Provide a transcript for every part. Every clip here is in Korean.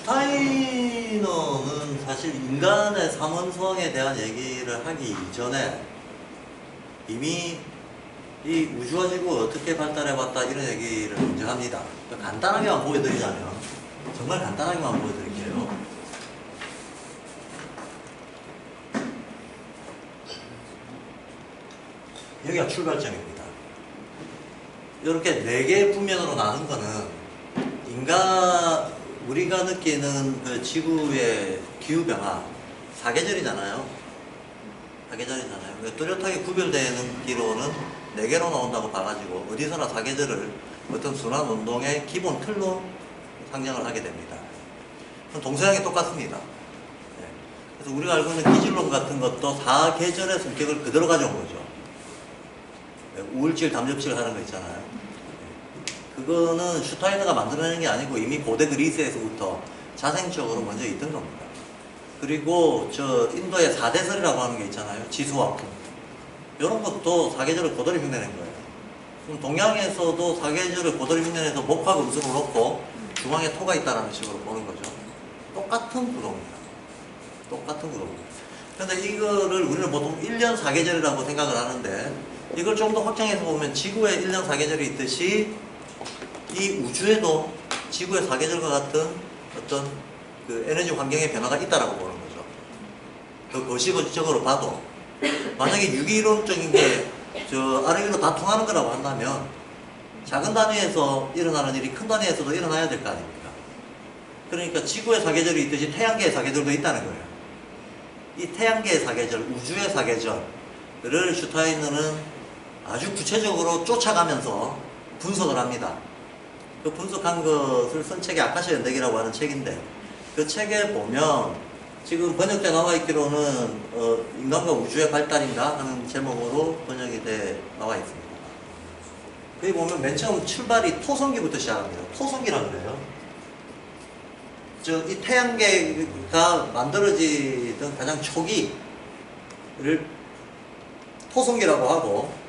슈타이너는 사실 인간의 삼원성에 대한 얘기를 하기 이전에 이미 이 우주와 지구가 어떻게 발달해왔다 이런 얘기를 먼저 합니다. 간단하게만 보여드리자면, 정말 간단하게만 보여드릴게요. 여기가 출발점입니다. 이렇게 4개의 분면으로 나눈 거는 우리가 느끼는 그 지구의 기후변화, 사계절이잖아요. 뚜렷하게 구별되는 기로는 4개로 나온다고 봐가지고 어디서나 사계절을 어떤 순환 운동의 기본 틀로 상정을 하게 됩니다. 동서양이 똑같습니다. 그래서 우리가 알고 있는 기질론 같은 것도 사계절의 성격을 그대로 가져온 거죠. 우울질, 담즙질 하는 거 있잖아요. 그거는 슈타이너가 만들어내는 게 아니고 이미 고대 그리스에서부터 자생적으로 먼저 있던 겁니다. 그리고 인도의 사대설이라고 하는 게 있잖아요. 지수화풍. 이런 것도 사계절을 고도리 흉내낸 거예요. 그럼 동양에서도 사계절을 고도리 흉내내서 목화 금수를 놓고 중앙에 토가 있다는 식으로 보는 거죠. 똑같은 구도입니다. 그런데 이거를 우리는 보통 1년 사계절이라고 생각을 하는데, 이걸 좀 더 확장해서 보면 지구에 1년 사계절이 있듯이 이 우주에도 지구의 사계절과 같은 어떤 그 에너지 환경의 변화가 있다라고 보는 거죠. 그 거시적으로 봐도 만약에 유기이론적인 게 아래 위로 다 통하는 거라고 한다면 작은 단위에서 일어나는 일이 큰 단위에서도 일어나야 될 거 아닙니까? 그러니까 지구의 사계절이 있듯이 태양계의 사계절도 있다는 거예요. 이 태양계의 사계절, 우주의 사계절을 슈타이너는 아주 구체적으로 쫓아가면서 분석을 합니다. 그 분석한 것을 쓴 책이 아카시아 연대기라고 하는 책인데, 그 책에 보면 지금 번역돼 나와 있기로는 인간과 우주의 발달인가 하는 제목으로 번역이 돼 나와 있습니다. 거기 보면 맨 처음 출발이 토성기부터 시작합니다. 토성기라고 그래요. 이 태양계가 만들어지던 가장 초기를 토성기라고 하고,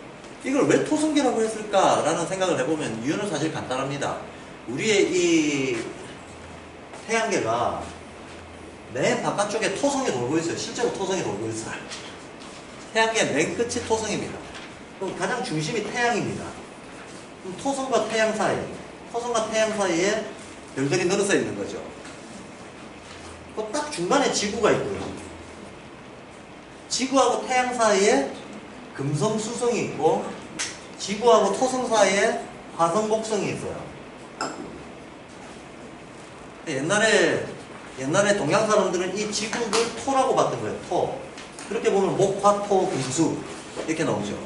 이걸 왜 토성기라고 했을까라는 생각을 해보면 이유는 사실 간단합니다. 우리의 이 태양계가 맨 바깥쪽에 토성이 돌고 있어요. 실제로 토성이 돌고 있어요. 태양계 맨 끝이 토성입니다. 그럼 가장 중심이 태양입니다. 그럼 토성과 태양 사이에 별들이 늘어서 있는 거죠. 그 딱 중간에 지구가 있고요. 지구하고 태양 사이에 금성, 수성이 있고, 지구하고 토성 사이에 화성, 목성이 있어요. 옛날에 동양 사람들은 이 지구를 토라고 봤던 거예요. 토. 그렇게 보면 목화, 토, 금수 이렇게 나오죠.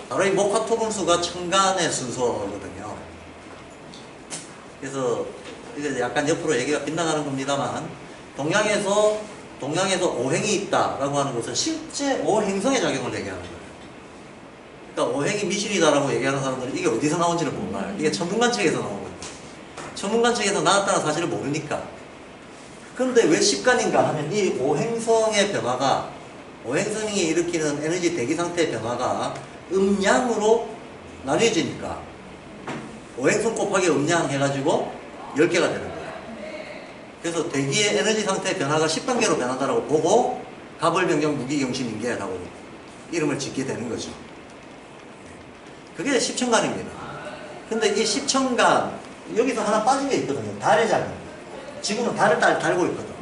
바로 이 목화, 토, 금수가 천간의 순서거든요. 그래서 이게 약간 옆으로 얘기가 빗나가는 겁니다만, 동양에서 오행이 있다라고 하는 것은 실제 오행성의 작용을 얘기하는 거예요. 그러니까 오행이 미신이다라고 얘기하는 사람들은 이게 어디서 나온지를 몰라요. 이게 천문관 책에서 나온 거예요. 천문관 책에서 나왔다는 사실을 모르니까. 그런데 왜 십간인가 하면 이 오행성의 변화가, 오행성이 일으키는 에너지 대기 상태의 변화가 음양으로 나뉘어지니까 오행성 곱하기 음양 해가지고 10개가 되는 거예요. 그래서 대기의 에너지 상태의 변화가 10단계로 변한다라고 보고 가벌병정 무기경신인계라고 이름을 짓게 되는 거죠. 그게 십천간입니다. 근데 이 십천간, 여기서 하나 빠진 게 있거든요. 달의 자금. 지구는 달을 달고 있거든.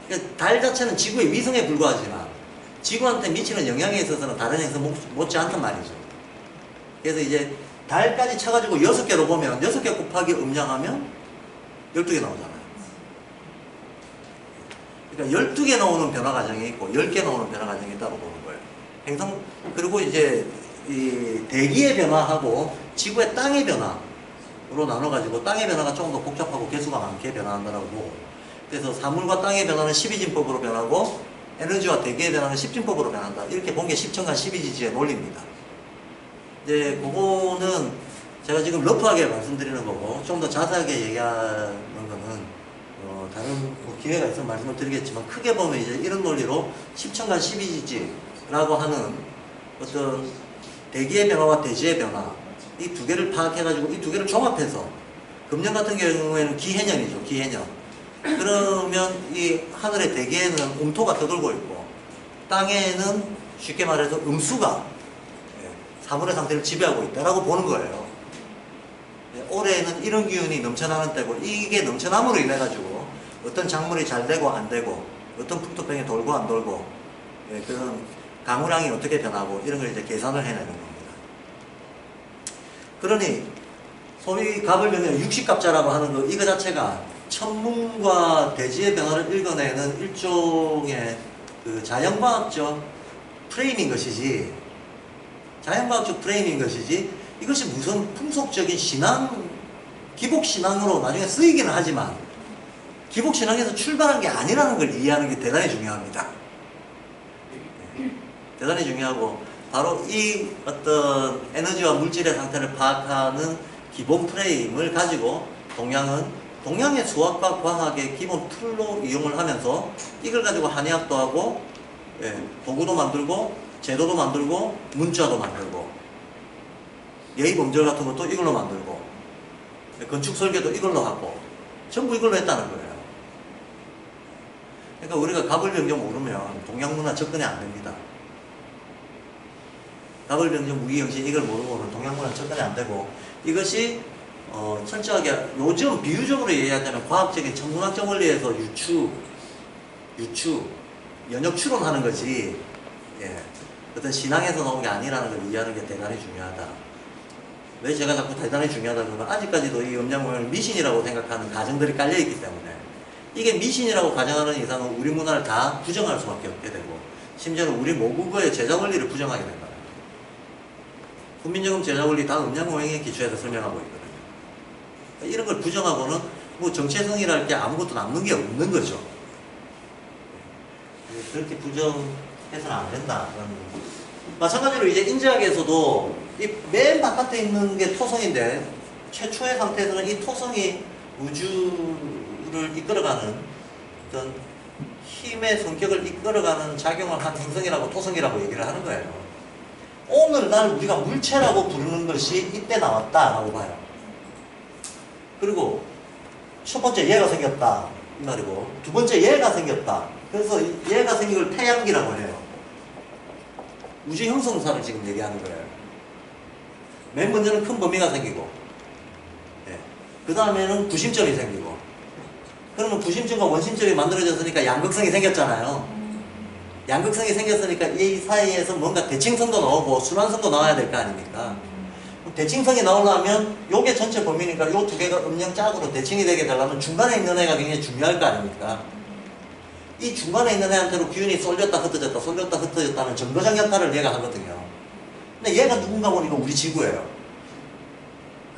그러니까 달 자체는 지구의 위성에 불과하지만 지구한테 미치는 영향에 있어서는 다른 행성 못지 않단 말이죠. 그래서 이제 달까지 쳐가지고 6개로 보면 6개 곱하기 음양하면 12개 나오잖아요. 그러니까 12개 나오는 변화 과정이 있고 10개 나오는 변화 과정이 있다고 보는 거예요. 그리고 이제 이 대기의 변화하고 지구의 땅의 변화로 나눠가지고 땅의 변화가 조금 더 복잡하고 개수가 많게 변화한다고 보고, 그래서 사물과 땅의 변화는 12진법으로 변하고 에너지와 대기의 변화는 10진법으로 변한다. 이렇게 본 게 십천간 12지지의 논리입니다. 이제 그거는 제가 지금 러프하게 말씀드리는 거고, 좀 더 자세하게 얘기하는 거는 다른 기회가 있으면 말씀을 드리겠지만, 크게 보면 이제 이런 논리로 십천간 12지지라고 하는 어떤 대기의 변화와 대지의 변화, 이 두 개를 파악해가지고 이 두 개를 종합해서, 금년 같은 경우에는 기해년이죠. 기해년. 그러면 이 하늘의 대기에는 음토가 떠돌고 있고 땅에는 쉽게 말해서 음수가 사물의 상태를 지배하고 있다라고 보는 거예요. 올해는 이런 기운이 넘쳐나는 때고 이게 넘쳐남으로 인해 가지고 어떤 작물이 잘 되고 안 되고 어떤 북두병이 돌고 안 돌고 그런 강우량이 어떻게 변하고 이런 걸 이제 계산을 해내는 겁니다. 그러니 소위 갑을병의 육식갑자라고 하는 거 이거 자체가 천문과 대지의 변화를 읽어내는 일종의 그 자연과학적 프레임인 것이지, 자연과학적 프레임인 것이지, 이것이 무슨 풍속적인 신앙, 기복신앙으로 나중에 쓰이기는 하지만 기복신앙에서 출발한 게 아니라는 걸 이해하는 게 대단히 중요합니다. 대단히 중요하고, 바로 이 어떤 에너지와 물질의 상태를 파악하는 기본 프레임을 가지고 동양의 수학과 과학의 기본 툴로 이용을 하면서 이걸 가지고 한의학도 하고, 도구도 만들고, 제도도 만들고, 문자도 만들고, 예의범절 같은 것도 이걸로 만들고, 건축 설계도 이걸로 하고, 전부 이걸로 했다는 거예요. 그러니까 우리가 갑을병정 모르면 동양문화 접근이 안 됩니다. 갑을병정 무기영신 이걸 모르고는 동양문화 접근이 안 되고, 이것이 철저하게 요즘 비유적으로 얘기하자면 과학적인 천문학적 원리에서 연역 추론하는 거지, 어떤 신앙에서 나온 게 아니라는 걸 이해하는 게 대단히 중요하다. 왜 제가 자꾸 대단히 중요하다 그러면 아직까지도 이 음양모형을 미신이라고 생각하는 가정들이 깔려있기 때문에, 이게 미신이라고 가정하는 이상은 우리 문화를 다 부정할 수밖에 없게 되고, 심지어는 우리 모국어의 제자 원리를 부정하게 된다. 국민요금 제자 원리 다 음양모형에 기초해서 설명하고 있거든요. 이런 걸 부정하고는 뭐 정체성이랄 게 아무것도 남는 게 없는 거죠. 그렇게 부정해서는 안 된다. 마찬가지로 이제 인지학에서도 이 맨 바깥에 있는 게 토성인데, 최초의 상태에서는 이 토성이 우주를 이끌어가는 어떤 힘의 성격을 이끌어가는 작용을 한 행성이라고 토성이라고 얘기를 하는 거예요. 오늘날 우리가 물체라고 부르는 것이 이때 나왔다라고 봐요. 그리고 첫 번째 얘가 생겼다 이 말이고, 두 번째 얘가 생겼다. 그래서 얘가 생긴 걸 태양기라고 해요. 우주 형성사를 지금 얘기하는 거예요. 맨 먼저는 큰 범위가 생기고, 그 다음에는 구심점이 생기고, 그러면 구심점과 원심점이 만들어졌으니까 양극성이 생겼잖아요. 양극성이 생겼으니까 이 사이에서 뭔가 대칭성도 나오고 순환성도 나와야 될 거 아닙니까? 대칭성이 나오려면 요게 전체 범위니까 요 두 개가 음영짝으로 대칭이 되게 되려면 중간에 있는 애가 굉장히 중요할 거 아닙니까? 이 중간에 있는 애한테로 기운이 쏠렸다 흩어졌다 쏠렸다 흩어졌다는 정거장 역할을 얘가 하거든요. 근데 얘가 누군가 보니까 우리 지구예요.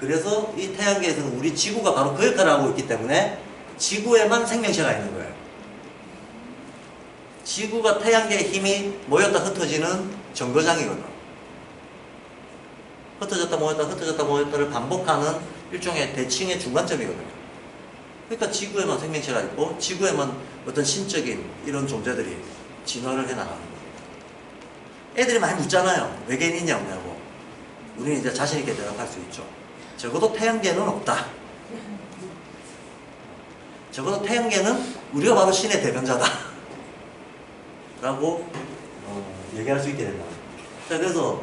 그래서 이 태양계에서는 우리 지구가 바로 그 역할을 하고 있기 때문에 지구에만 생명체가 있는 거예요. 지구가 태양계의 힘이 모였다 흩어지는 정거장이거든. 흩어졌다 모였다 흩어졌다 모였다를 반복하는 일종의 대칭의 중간점이거든요. 그러니까 지구에만 생명체가 있고 지구에만 어떤 신적인 이런 존재들이 진화를 해나가는 거예요. 애들이 많이 묻잖아요. 외계인 있냐 없냐고. 우리는 이제 자신 있게 대답할 수 있죠. 적어도 태양계는 없다. 적어도 태양계는 우리가 바로 신의 대변자다 라고 얘기할 수 있게 된다. 자, 그래서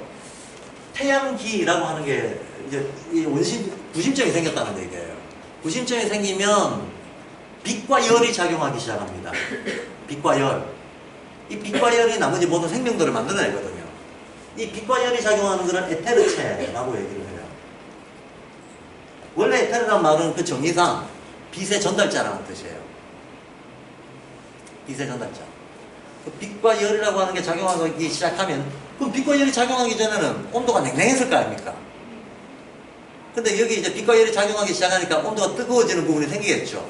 태양기라고 하는 게 이제 이 구심점이 생겼다는 얘기예요. 구심점이 생기면 빛과 열이 작용하기 시작합니다. 빛과 열. 이 빛과 열이 나머지 모든 생명들을 만들어내거든요. 이 빛과 열이 작용하는 것은 에테르체라고 얘기를 해요. 원래 에테르란 말은 그 정의상 빛의 전달자라는 뜻이에요. 빛의 전달자. 그 빛과 열이라고 하는 게 작용하기 시작하면, 그럼 빛과 열이 작용하기 전에는 온도가 냉랭했을 거 아닙니까? 근데 여기 이제 빛과 열이 작용하기 시작하니까 온도가 뜨거워지는 부분이 생기겠죠.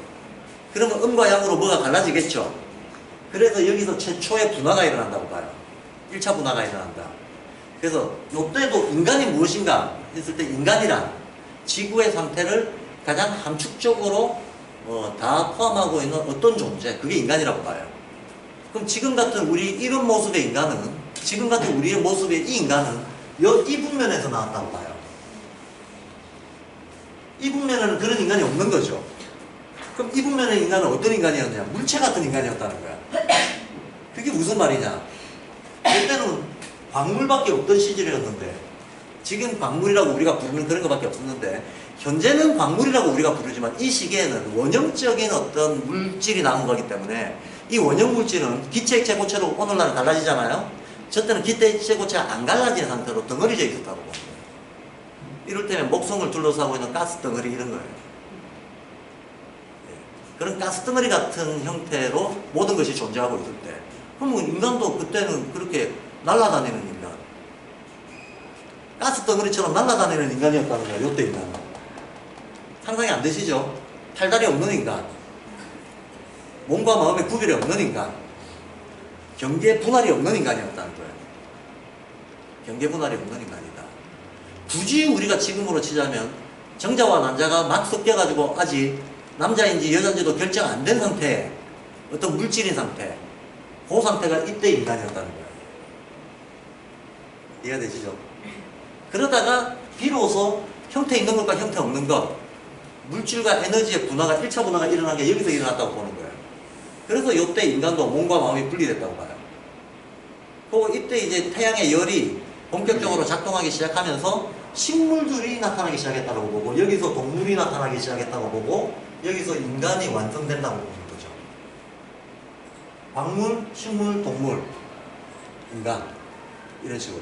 그러면 음과 양으로 뭐가 갈라지겠죠. 그래서 여기서 최초의 분화가 일어난다고 봐요. 1차 분화가 일어난다. 그래서 이때도 인간이 무엇인가 했을 때, 인간이란 지구의 상태를 가장 함축적으로 다 포함하고 있는 어떤 존재, 그게 인간이라고 봐요. 그럼 지금 같은 우리 이런 모습의 인간은, 지금 같은 우리의 모습의 이 인간은 이 분면에서 나왔다고 봐요. 이 분면에는 그런 인간이 없는 거죠. 그럼 이분면의 인간은 어떤 인간이었냐? 물체 같은 인간이었다는 거야. 그게 무슨 말이냐? 그때는 광물밖에 없던 시절이었는데, 지금 광물이라고 우리가 부르는 그런 것밖에 없었는데, 현재는 광물이라고 우리가 부르지만 이 시기에는 원형적인 어떤 물질이 나온 거기 때문에 이 원형 물질은 기체, 액체, 고체로 오늘날은 갈라지잖아요. 저 때는 기체, 액체, 고체가 안 갈라진 상태로 덩어리져 있었다고 봅니다. 이럴 때는 목성을 둘러싸고 있는 가스 덩어리 이런 거예요. 그런 가스 덩어리 같은 형태로 모든 것이 존재하고 있을 때, 그러면 인간도 그때는 그렇게 날아다니는 인간, 가스 덩어리처럼 날아다니는 인간이었다는 거예요. 요때 인간은. 상상이 안 되시죠? 팔다리 없는 인간, 몸과 마음의 구별이 없는 인간, 경계 분할이 없는 인간이었다는 거예요. 경계 분할이 없는 인간이다. 굳이 우리가 지금으로 치자면 정자와 난자가 막 섞여가지고 아직 남자인지 여자인지도 결정 안 된 상태에 어떤 물질인 상태, 그 상태가 이때 인간이었다는 거예요. 이해가 되시죠? 그러다가 비로소 형태 있는 것과 형태 없는 것, 물질과 에너지의 분화가 1차 분화가 일어난 게 여기서 일어났다고 보는 거예요. 그래서 이때 인간도 몸과 마음이 분리됐다고 봐요. 그리고 이때 이제 태양의 열이 본격적으로 작동하기 시작하면서 식물들이 나타나기 시작했다고 보고, 여기서 동물이 나타나기 시작했다고 보고, 여기서 인간이 완성된다고 보는 거죠. 광물, 식물, 동물, 인간, 이런 식으로.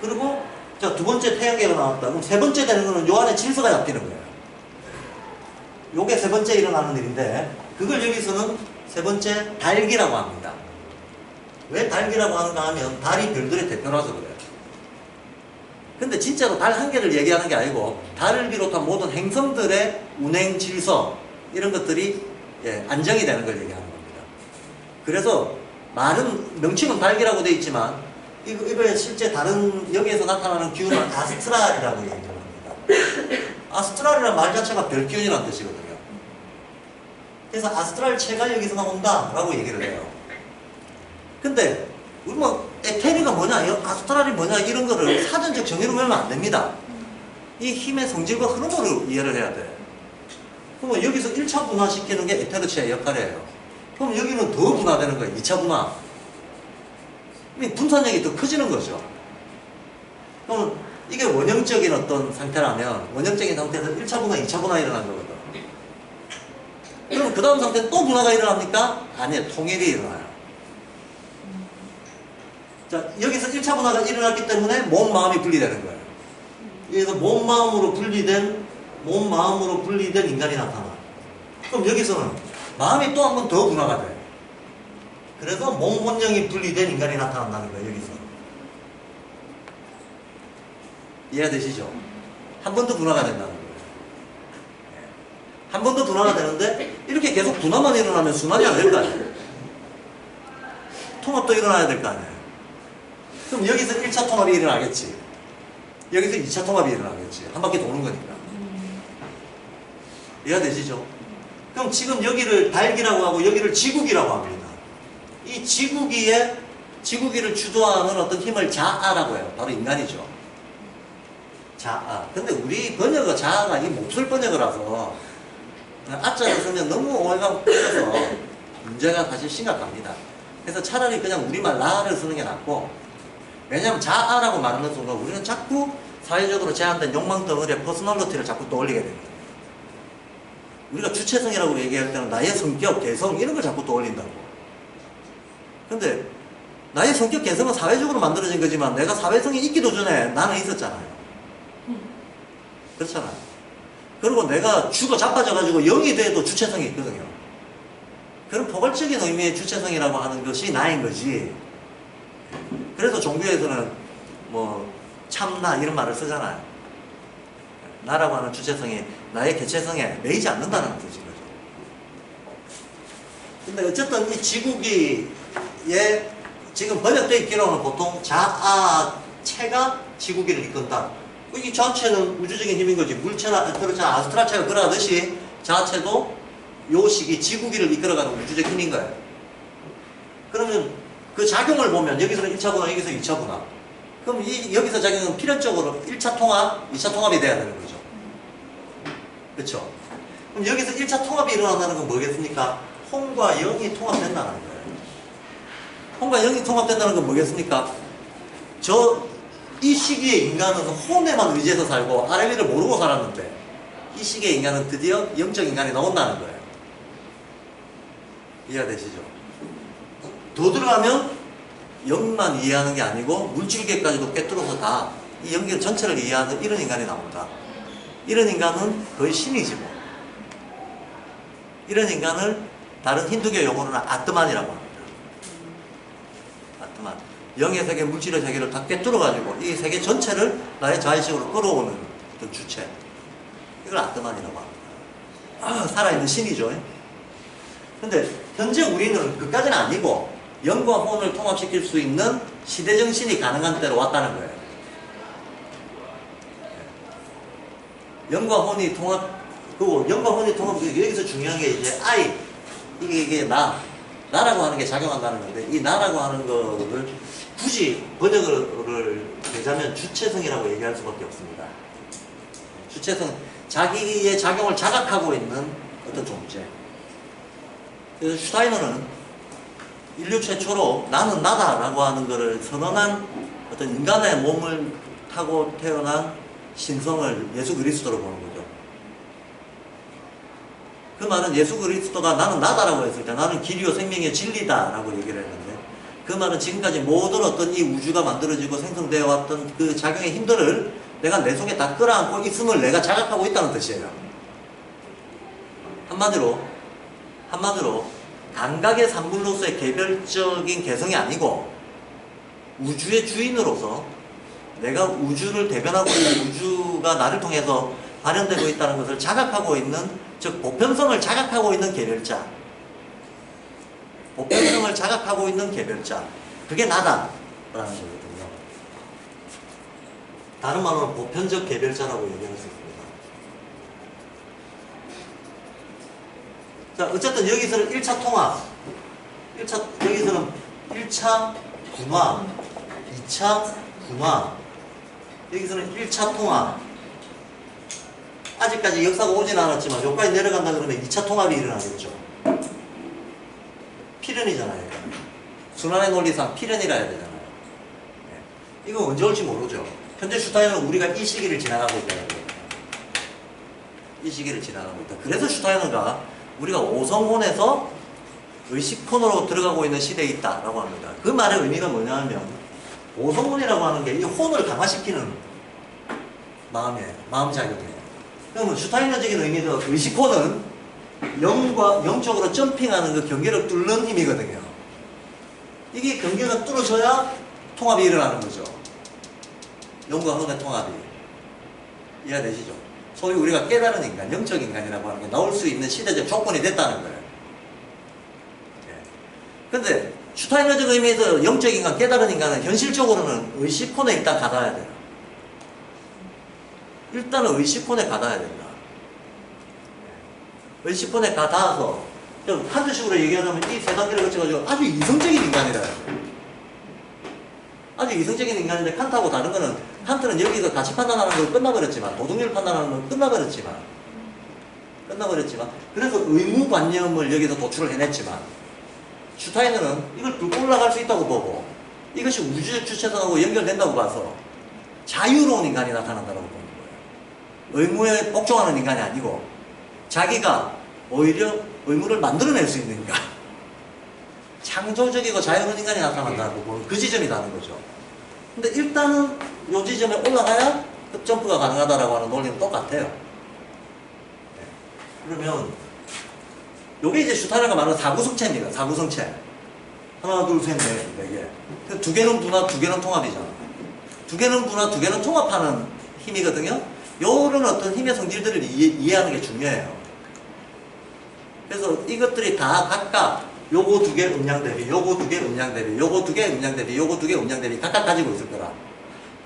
그리고 자, 두 번째 태양계가 나왔다. 그럼 세 번째 되는 거는 요 안에 질서가 잡히는 거예요. 요게 세 번째 일어나는 일인데, 그걸 여기서는 세 번째 달기라고 합니다. 왜 달기라고 하는가 하면 달이 별들의 대표라서 그래요. 근데 진짜로 달 한 개를 얘기하는 게 아니고 달을 비롯한 모든 행성들의 운행 질서 이런 것들이 안정이 되는 걸 얘기하는 겁니다. 그래서 말은 명칭은 달기라고 되어 있지만 이거에 실제 다른 여기에서 나타나는 기운은 아스트랄이라고 얘기를 합니다. 아스트랄이라는 말 자체가 별 기운이라는 뜻이거든요. 그래서 아스트랄체가 여기서 나온다 라고 얘기를 해요. 근데 우리 뭐 에테리가 뭐냐, 아스트랄이 뭐냐 이런 거를 사전적 정의로 외우면 안 됩니다. 이 힘의 성질과 흐름으로 이해를 해야 돼. 그러면 여기서 1차 분화시키는 게 에테르체의 역할이에요. 그럼 여기는 더 분화되는 거예요. 2차 분화. 분산력이 더 커지는 거죠. 그럼 이게 원형적인 어떤 상태라면 원형적인 상태에서 1차 분화, 2차 분화 일어난 거거든. 그럼 그 다음 상태는 또 분화가 일어납니까? 아니에요. 통일이 일어나요. 자, 여기서 1차 분화가 일어났기 때문에 몸, 마음이 분리되는 거예요. 여기서 몸, 마음으로 분리된 인간이 나타나. 그럼 여기서는 마음이 또 한 번 더 분화가 돼. 그래서 몸, 혼령이 분리된 인간이 나타난다는 거예요, 여기서. 이해가 되시죠? 한 번 더 분화가 된다는 거예요. 한 번 더 분화가 되는데, 이렇게 계속 분화만 일어나면 순환이 안 될 거 아니에요? 통합도 일어나야 될 거 아니에요? 그럼 여기서 1차 통합이 일어나겠지. 여기서 2차 통합이 일어나겠지. 한 바퀴 도는 거니까. 이해가 되시죠? 그럼 지금 여기를 달기라고 하고 여기를 지구기라고 합니다. 이 지구기를 주도하는 어떤 힘을 자아라고 해요. 바로 인간이죠. 자아. 근데 우리 번역어 자아가 이 몹쓸 번역어라서 아자를 쓰면 너무 오해가 커져서 문제가 사실 심각합니다. 그래서 차라리 그냥 우리말 나를 쓰는 게 낫고, 왜냐하면 자아라고 말하는 순간 우리는 자꾸 사회적으로 제한된 욕망 덩어리의 퍼스널리티를 자꾸 떠올리게 됩니다. 우리가 주체성이라고 얘기할 때는 나의 성격, 개성 이런 걸 자꾸 떠올린다고. 근데 나의 성격, 개성은 사회적으로 만들어진 거지만 내가 사회성이 있기도 전에 나는 있었잖아요. 그렇잖아요. 그리고 내가 죽어 자빠져가지고 영이 돼도 주체성이 있거든요. 그런 포괄적인 의미의 주체성이라고 하는 것이 나인 거지. 그래서 종교에서는 뭐 참나 이런 말을 쓰잖아요. 나라고 하는 주체성이 나의 개체성에 매이지 않는다는 뜻인 거죠. 근데 어쨌든 이 지구기에 지금 번역되어 있기로는 보통 자아체가 지구기를 이끈다. 이 자체는 우주적인 힘인 거지. 물체나 그렇잖아. 아스트랄체가 그러하듯이 자체도 요 시기 지구기를 이끌어가는 우주적 힘인 거예요. 그러면 그 작용을 보면 여기서는 1차 분화, 여기서 2차 분화. 그럼 여기서 작용은 필연적으로 1차 통합, 2차 통합이 돼야 되는 거죠. 그렇죠? 그럼 여기서 1차 통합이 일어난다는 건 뭐겠습니까? 혼과 영이 통합된다는 거예요. 혼과 영이 통합된다는 건 뭐겠습니까? 이 시기에 인간은 혼에만 의지해서 살고 아래 위를 모르고 살았는데 이 시기에 인간은 드디어 영적 인간이 나온다는 거예요. 이해가 되시죠? 더 들어가면 영만 이해하는 게 아니고 물질계까지도 꿰뚫어서 다 이 연결 전체를 이해하는 이런 인간이 나온다. 이런 인간은 거의 신이지 뭐. 이런 인간을 다른 힌두교 용어로는 아트만이라고 합니다. 아트만. 영의 세계, 물질의 세계를 다 꿰뚫어가지고 이 세계 전체를 나의 자의식으로 끌어오는 그 주체. 이걸 아트만이라고 합니다. 살아있는 신이죠. 근데 현재 우리는 그까지는 아니고 영과 혼을 통합시킬 수 있는 시대정신이 가능한 때로 왔다는 거예요. 영과 혼이 통합, 그리고 영과 혼이 통합, 여기서 중요한 게 이제 I, 이게 나라고 하는 게 작용한다는 건데, 이 나라고 하는 거를 굳이 번역을 되자면 주체성이라고 얘기할 수밖에 없습니다. 주체성, 자기의 작용을 자각하고 있는 어떤 존재. 그래서 슈타이너는 인류 최초로 나는 나다라고 하는 것을 선언한 어떤 인간의 몸을 타고 태어난 신성을 예수 그리스도로 보는 거죠. 그 말은 예수 그리스도가 나는 나다라고 했을 때 나는 길이요 생명의 진리다라고 얘기를 했는데 그 말은 지금까지 모든 어떤 이 우주가 만들어지고 생성되어 왔던 그 작용의 힘들을 내가 내 속에 다 끌어안고 있음을 내가 자각하고 있다는 뜻이에요. 한마디로 감각의 산물로서의 개별적인 개성이 아니고 우주의 주인으로서 내가 우주를 대변하고 있는 우주가 나를 통해서 발현되고 있다는 것을 자각하고 있는, 즉 보편성을 자각하고 있는 개별자. 보편성을 자각하고 있는 개별자. 그게 나다라는 거거든요. 다른 말로는 보편적 개별자라고 얘기할 수 있습니다. 자, 어쨌든 여기서는 1차 통합, 여기서는 1차 분화, 2차 분화, 여기서는 1차 통합. 아직까지 역사가 오진 않았지만 여기까지 내려간다 그러면 2차 통합이 일어나겠죠. 필연이잖아요. 순환의 논리상 필연이라 해야 되잖아요. 네. 이거 언제 올지 모르죠. 현재 슈타이너는 우리가 이 시기를 지나가고 있다는 거예요. 이 시기를 지나가고 있다. 그래서 슈타이너가 우리가 오성혼에서 의식혼으로 들어가고 있는 시대에 있다라고 합니다. 그 말의 의미가 뭐냐면 오성혼이라고 하는 게 이 혼을 강화시키는 마음작용이에요. 그러면 슈타이너적인 의미에서 의식혼은 영적으로 점핑하는 그 경계를 뚫는 힘이거든요. 이게 경계가 뚫어져야 통합이 일어나는 거죠. 영과 혼의 통합이. 이해가 되시죠? 소위 우리가 깨달은 인간, 영적 인간이라고 하는 게 나올 수 있는 시대적 조건이 됐다는 거예요. 근데 슈타이너적 의미에서 영적 인간, 깨달은 인간은 현실적으로는 의식혼에 일단 가닿아야 돼요. 일단은 의식혼에 가닿아야 된다. 의식혼에 가닿아서 칸트식으로 얘기하자면 이 세 단계를 거쳐가지고 아주 이성적인 인간이라 해요. 아주 이성적인 인간인데 칸트하고 다른 거는 칸트는 여기서 가치 판단하는 걸 끝나버렸지만 도덕률 판단하는 걸 끝나버렸지만 그래서 의무관념을 여기서 도출을 해냈지만 슈타이너는 이걸 뚫고 올라갈 수 있다고 보고 이것이 우주적 주체성하고 연결된다고 봐서 자유로운 인간이 나타난다고 보는 거예요. 의무에 복종하는 인간이 아니고 자기가 오히려 의무를 만들어낼 수 있는 인간, 창조적이고 자유로운 인간이 나타난다고 보는 그 지점이 다른 거죠. 근데 일단은 이 지점에 올라가야 점프가 가능하다라고 하는 논리는 똑같아요. 네. 그러면 요게 이제 슈타이너가 말하는 사구성체입니다. 사구성체. 하나, 둘, 셋, 넷, 네 개. 두 개는 분화, 두 개는 통합이잖아. 두 개는 분화, 두 개는 통합하는 힘이거든요. 요런 어떤 힘의 성질들을 이해하는 게 중요해요. 그래서 이것들이 다 각각 요거 두 개 음량 대비, 요거 두 개 음량 대비, 요거 두 개 음량 대비, 요거 두 개 음량 대비 각각 가지고 있을 거라.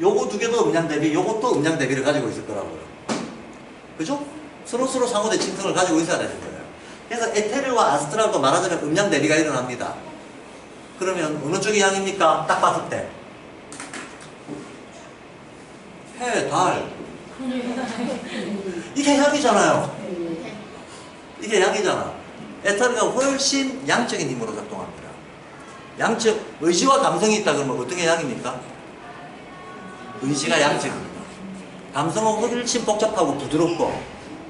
요거 두 개도 음량 대비, 요것도 음량 대비를 가지고 있을 거라고요. 그죠? 서로 상호대 침성을 가지고 있어야 되는 거예요. 그래서 에테르와 아스트랄도 말하자면 음량 대비가 일어납니다. 그러면 어느 쪽이 양입니까? 딱 봤을 때. 해, 달. 이게 양이잖아요. 이게 양이잖아. 에테르가 훨씬 양적인 힘으로 작동합니다. 양적, 의지와 감성이 있다 그러면 어떤 게 양입니까? 의지가 양적입니다. 감성은 훨씬 복잡하고 부드럽고,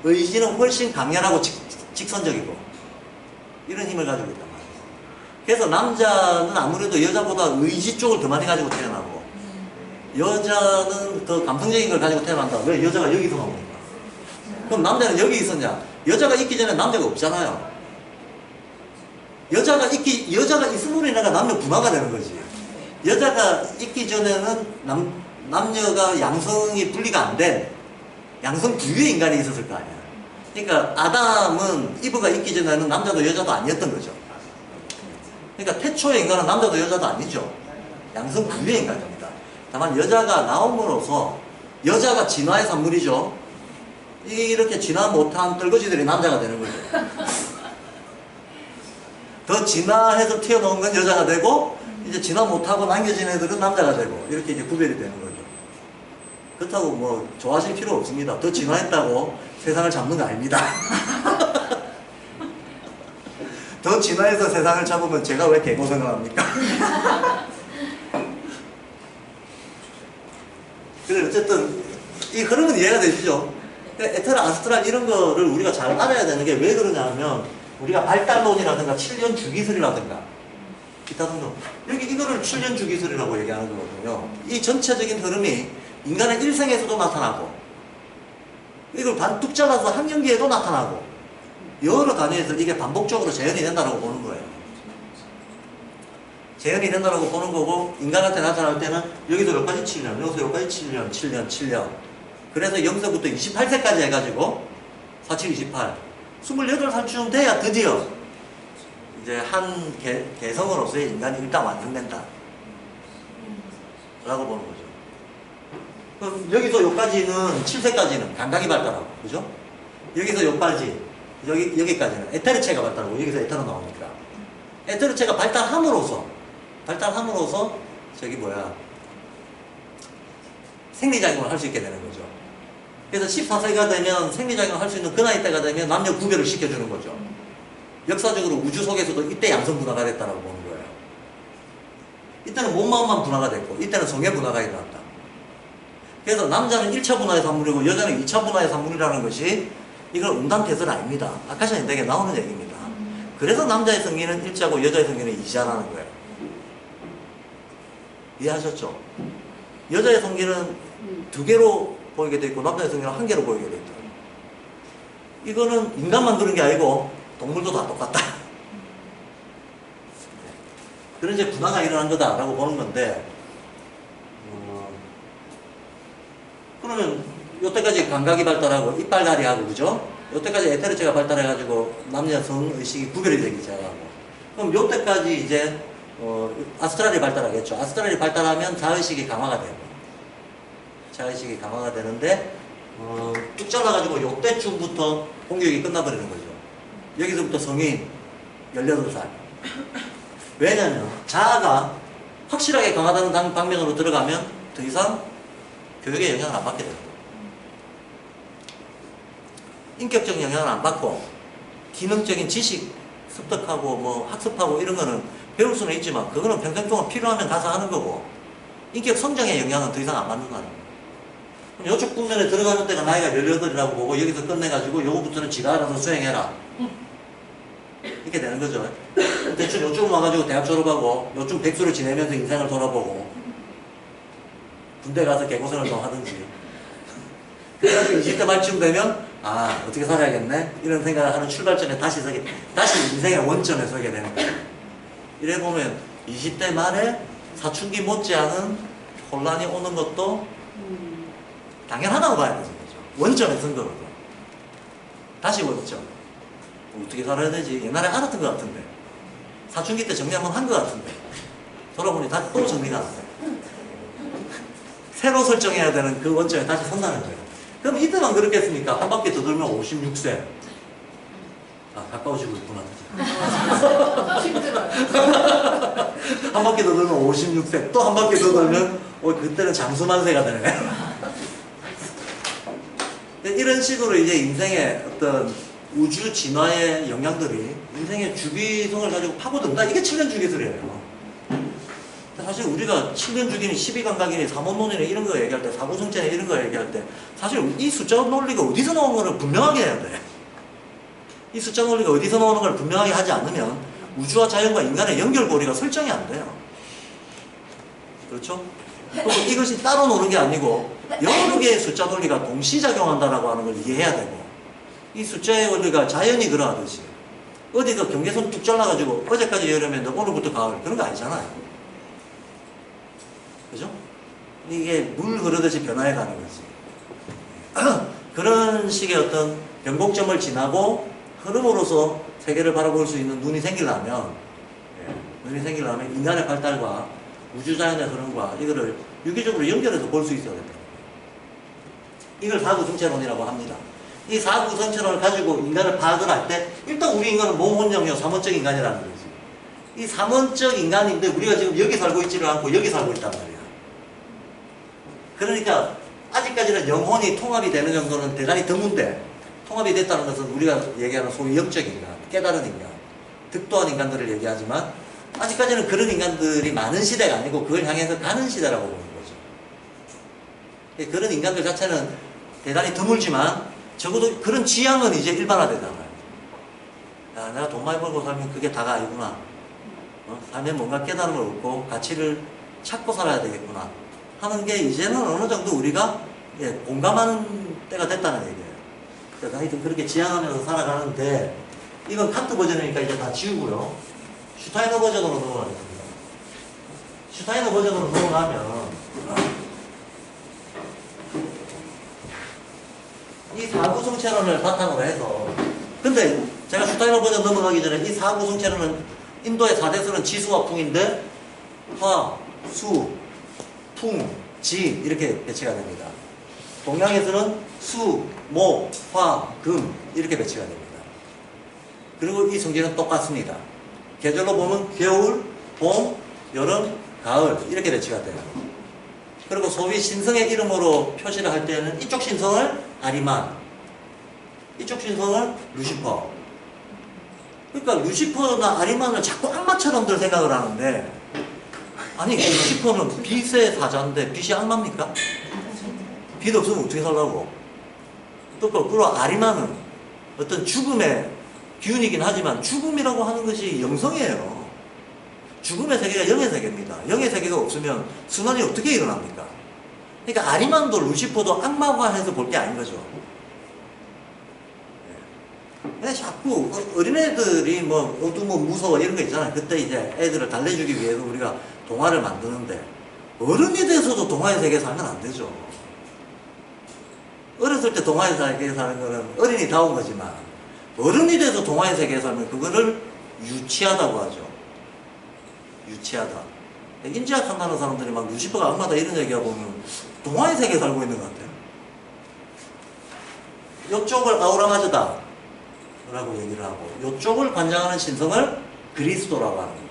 의지는 훨씬 강렬하고 직선적이고, 이런 힘을 가지고 있단 말이에요. 그래서 남자는 아무래도 여자보다 의지 쪽을 더 많이 가지고 태어나고, 여자는 더 감성적인 걸 가지고 태어난다. 왜 여자가 여기서 나오니까? 그럼 남자는 여기 있었냐? 여자가 있기 전에 남자가 없잖아요. 여자가 있음으로 인해서 남녀 분화가 되는 거지. 여자가 있기 전에는 남녀가 양성이 분리가 안 된 양성 부유의 인간이 있었을 거 아니야. 그러니까 아담은 이브가 있기 전에는 남자도 여자도 아니었던 거죠. 그러니까 태초의 인간은 남자도 여자도 아니죠. 양성 부유의 인간입니다. 다만 여자가 나옴으로써 여자가 진화의 산물이죠. 이렇게 진화 못한 떨거지들이 남자가 되는 거죠. 더 진화해서 튀어나온 건 여자가 되고, 이제 진화 못하고 남겨진 애들은 남자가 되고, 이렇게 이제 구별이 되는 거죠. 그렇다고 뭐 좋아하실 필요 없습니다. 더 진화했다고 세상을 잡는 거 아닙니다. 더 진화해서 세상을 잡으면 제가 왜 개고생을 합니까? 그래, 어쨌든 이 흐름은 이해가 되시죠? 에테르, 아스트랄 이런 거를 우리가 잘 알아야 되는 게 왜 그러냐면, 우리가 발달론이라든가 7년 주기설이라든가 기타 등등, 여기 이거를 7년 주기설이라고 얘기하는 거거든요. 이 전체적인 흐름이 인간의 일생에서도 나타나고, 이걸 뚝 잘라서 학년기에도 나타나고, 여러 단위에서 이게 반복적으로 재현이 된다고 보는 거예요. 재현이 된다고 보는 거고, 인간한테 나타날 때는 여기서 여기까지 7년, 여기서 여기까지 7년, 7년, 7년. 그래서 0세부터 28세까지 해가지고 47, 28. 28살쯤 돼야 드디어 이제 한 개성으로서의 인간이 일단 완성된다 라고 보는 거죠. 그럼 여기서 여기까지는 7세까지는 감각이 발달하고, 그죠? 여기서 여기까지, 여기까지는 에테르체가 발달하고, 여기서 에테르 나오니까 에테르체가 발달함으로써 저기 뭐야, 생리작용을 할 수 있게 되는 거죠. 그래서 14세가 되면 생리작용을 할 수 있는 그 나이 때가 되면 남녀 구별을 시켜주는 거죠. 역사적으로 우주 속에서도 이때 양성 분화가 됐다라고 보는 거예요. 이때는 몸마음만 분화가 됐고, 이때는 성의 분화가 일어났다. 그래서 남자는 1차 분화의 산물이고 여자는 2차 분화의 산물이라는 것이, 이건 음담태설 아닙니다. 아카시아 인덱에 나오는 얘기입니다. 그래서 남자의 성기는 1자고 여자의 성기는 2자라는 거예요. 이해하셨죠? 여자의 성기는 2개로 보이게 돼 있고 남자의 성기는 1개로 보이게 돼 있다. 이거는 인간만 그런 게 아니고 동물도 다 똑같다. 그런 이제 분화가 일어난 거다라고 보는 건데, 그러면 요때까지 감각이 발달하고 이빨다리 하고, 그죠? 요때까지 에테르체가 발달해가지고 남녀 성의식이 구별이 되기 시작하고, 그럼 요때까지 이제 아스트랄이 발달하겠죠. 아스트랄이 발달하면 자의식이 강화가 되고, 자의식이 강화가 되는데, 쭉 잘라가지고 요때쯤부터 공격이 끝나버리는 거죠. 여기서부터 성인 18살. 왜냐면 자아가 확실하게 강화되는 방면으로 들어가면 더 이상 교육의 영향을 안 받게 됩니다. 인격적 영향을 안 받고, 기능적인 지식 습득하고 뭐 학습하고 이런 거는 배울 수는 있지만, 그거는 평생 동안 필요하면 가서 하는 거고, 인격 성장의 영향은 더 이상 안 받는다는 거예요. 그럼 이쪽 국면에 들어가는 때가 나이가 18이라고 보고, 여기서 끝내가지고 요거부터는 지가 알아서 수행해라, 이렇게 되는 거죠. 대충 요쪽 와가지고 대학 졸업하고 요쪽 백수를 지내면서 인생을 돌아보고 군대 가서 개고생을 좀 하든지, 그래가지고 20대 말쯤 되면 어떻게 살아야겠네 이런 생각을 하는 출발점에 다시 인생의 원점에 서게 되는 거예요. 이래 보면 20대 말에 사춘기 못지않은 혼란이 오는 것도 당연하다고 봐야 되는 거죠. 원점에 선 거거든. 다시 원점. 어떻게 살아야 되지? 옛날에 알았던 것 같은데, 사춘기 때 정리 한번 한 것 같은데, 돌아보니 다시 또 정리가 안 돼. 새로 설정해야 되는 그 원점에 다시 선다는 거예요. 그럼 이때만 그렇겠습니까? 한 바퀴 더 돌면 56세. 가까워지고 있구나. 힘들어요. 한 바퀴 더 돌면 56세. 또 한 바퀴 더 돌면 그때는 장수만세가 되네. 이런 식으로 이제 인생의 어떤 우주 진화의 영향들이 인생의 주기성을 가지고 파고든다. 이게 7년 주기술이에요. 사실 우리가 7년 주기니 12감각이니 삼원론이니 이런 거 얘기할 때, 사구성체니 이런 거 얘기할 때 사실 이 숫자 논리가 어디서 나오는 걸 분명하게 해야 돼. 이 숫자 논리가 어디서 나오는 걸 분명하게 하지 않으면 우주와 자연과 인간의 연결고리가 설정이 안 돼요. 그렇죠? 그리고 이것이 따로 노는 게 아니고 여러 개의 숫자 논리가 동시작용한다라고 하는 걸 이해해야 되고, 이 숫자의 원리가 자연이 그러하듯이 어디서 경계선 뚝 잘라가지고 어제까지 여름인데 오늘부터 가을 그런 거 아니잖아요. 그죠? 이게 물 흐르듯이 변화해가는 거지. 그런 식의 어떤 변곡점을 지나고 흐름으로서 세계를 바라볼 수 있는 눈이 생기려면 인간의 발달과 우주자연의 흐름과 이거를 유기적으로 연결해서 볼 수 있어야 됩니다. 이걸 사구성체론이라고 합니다. 이 사구성체론을 가지고 인간을 파악을 할 때 일단 우리 인간은 몸혼영요 삼원적 인간이라는 거지. 이 삼원적 인간인데 우리가 지금 여기 살고 있지를 않고 여기 살고 있단 말이야. 그러니까 아직까지는 영혼이 통합이 되는 정도는 대단히 드문데, 통합이 됐다는 것은 우리가 얘기하는 소위 영적 인간, 깨달은 인간, 득도한 인간들을 얘기하지만 아직까지는 그런 인간들이 많은 시대가 아니고 그걸 향해서 가는 시대라고 보는 거죠. 그런 인간들 자체는 대단히 드물지만 적어도 그런 지향은 이제 일반화되잖아요. 야, 내가 돈 많이 벌고 살면 그게 다가 아니구나. 삶에 뭔가 깨달음을 얻고 가치를 찾고 살아야 되겠구나 하는 게 이제는 어느 정도 우리가 공감하는 때가 됐다는 얘기예요. 그러니까 하여튼 그렇게 지향하면서 살아가는데, 이건 칸트 버전이니까 이제 다 지우고요. 슈타이너 버전으로 넘어가겠습니다. 슈타이너 버전으로 넘어가면 이 사구성체론을 바탕으로 해서, 근데 제가 슈타이너 버전 넘어가기 전에 이 사구성체론은 인도의 4대설은 지수와 풍인데 화, 수, 풍, 지 이렇게 배치가 됩니다. 동양에서는 수, 목, 화, 금 이렇게 배치가 됩니다. 그리고 이 성질은 똑같습니다. 계절로 보면 겨울, 봄, 여름, 가을 이렇게 배치가 돼요. 그리고 소위 신성의 이름으로 표시를 할 때는 이쪽 신성을 아리만, 이쪽 신성을 루시퍼. 그러니까 루시퍼나 아리만을 자꾸 악마처럼들 생각을 하는데, 아니 루시퍼는 빛의 사자인데 빛이 악마입니까? 빛 없으면 어떻게 살라고? 또 거꾸로 아리만은 어떤 죽음의 기운이긴 하지만 죽음이라고 하는 것이 영성이에요. 죽음의 세계가 영의 세계입니다. 영의 세계가 없으면 순환이 어떻게 일어납니까? 그러니까 아리만도 루시퍼도 악마화해서 볼 게 아닌 거죠. 근데 자꾸 어린애들이 뭐 어두워 무서워 이런 거 있잖아요. 그때 이제 애들을 달래주기 위해서 우리가 동화를 만드는데, 어른이 돼서도 동화의 세계에 살면 안 되죠. 어렸을 때 동화의 세계에 사는 거는 어린이다운 거지만, 어른이 돼서 동화의 세계에 살면 그거를 유치하다고 하죠. 유치하다. 인지학 한다는 사람들이 막 루시퍼가 악마다 이런 얘기하고 보면 동화의 세계에 살고 있는 것 같아요. 이쪽을 아우라마즈다 라고 얘기를 하고, 이쪽을 관장하는 신성을 그리스도라고 하는 거예요.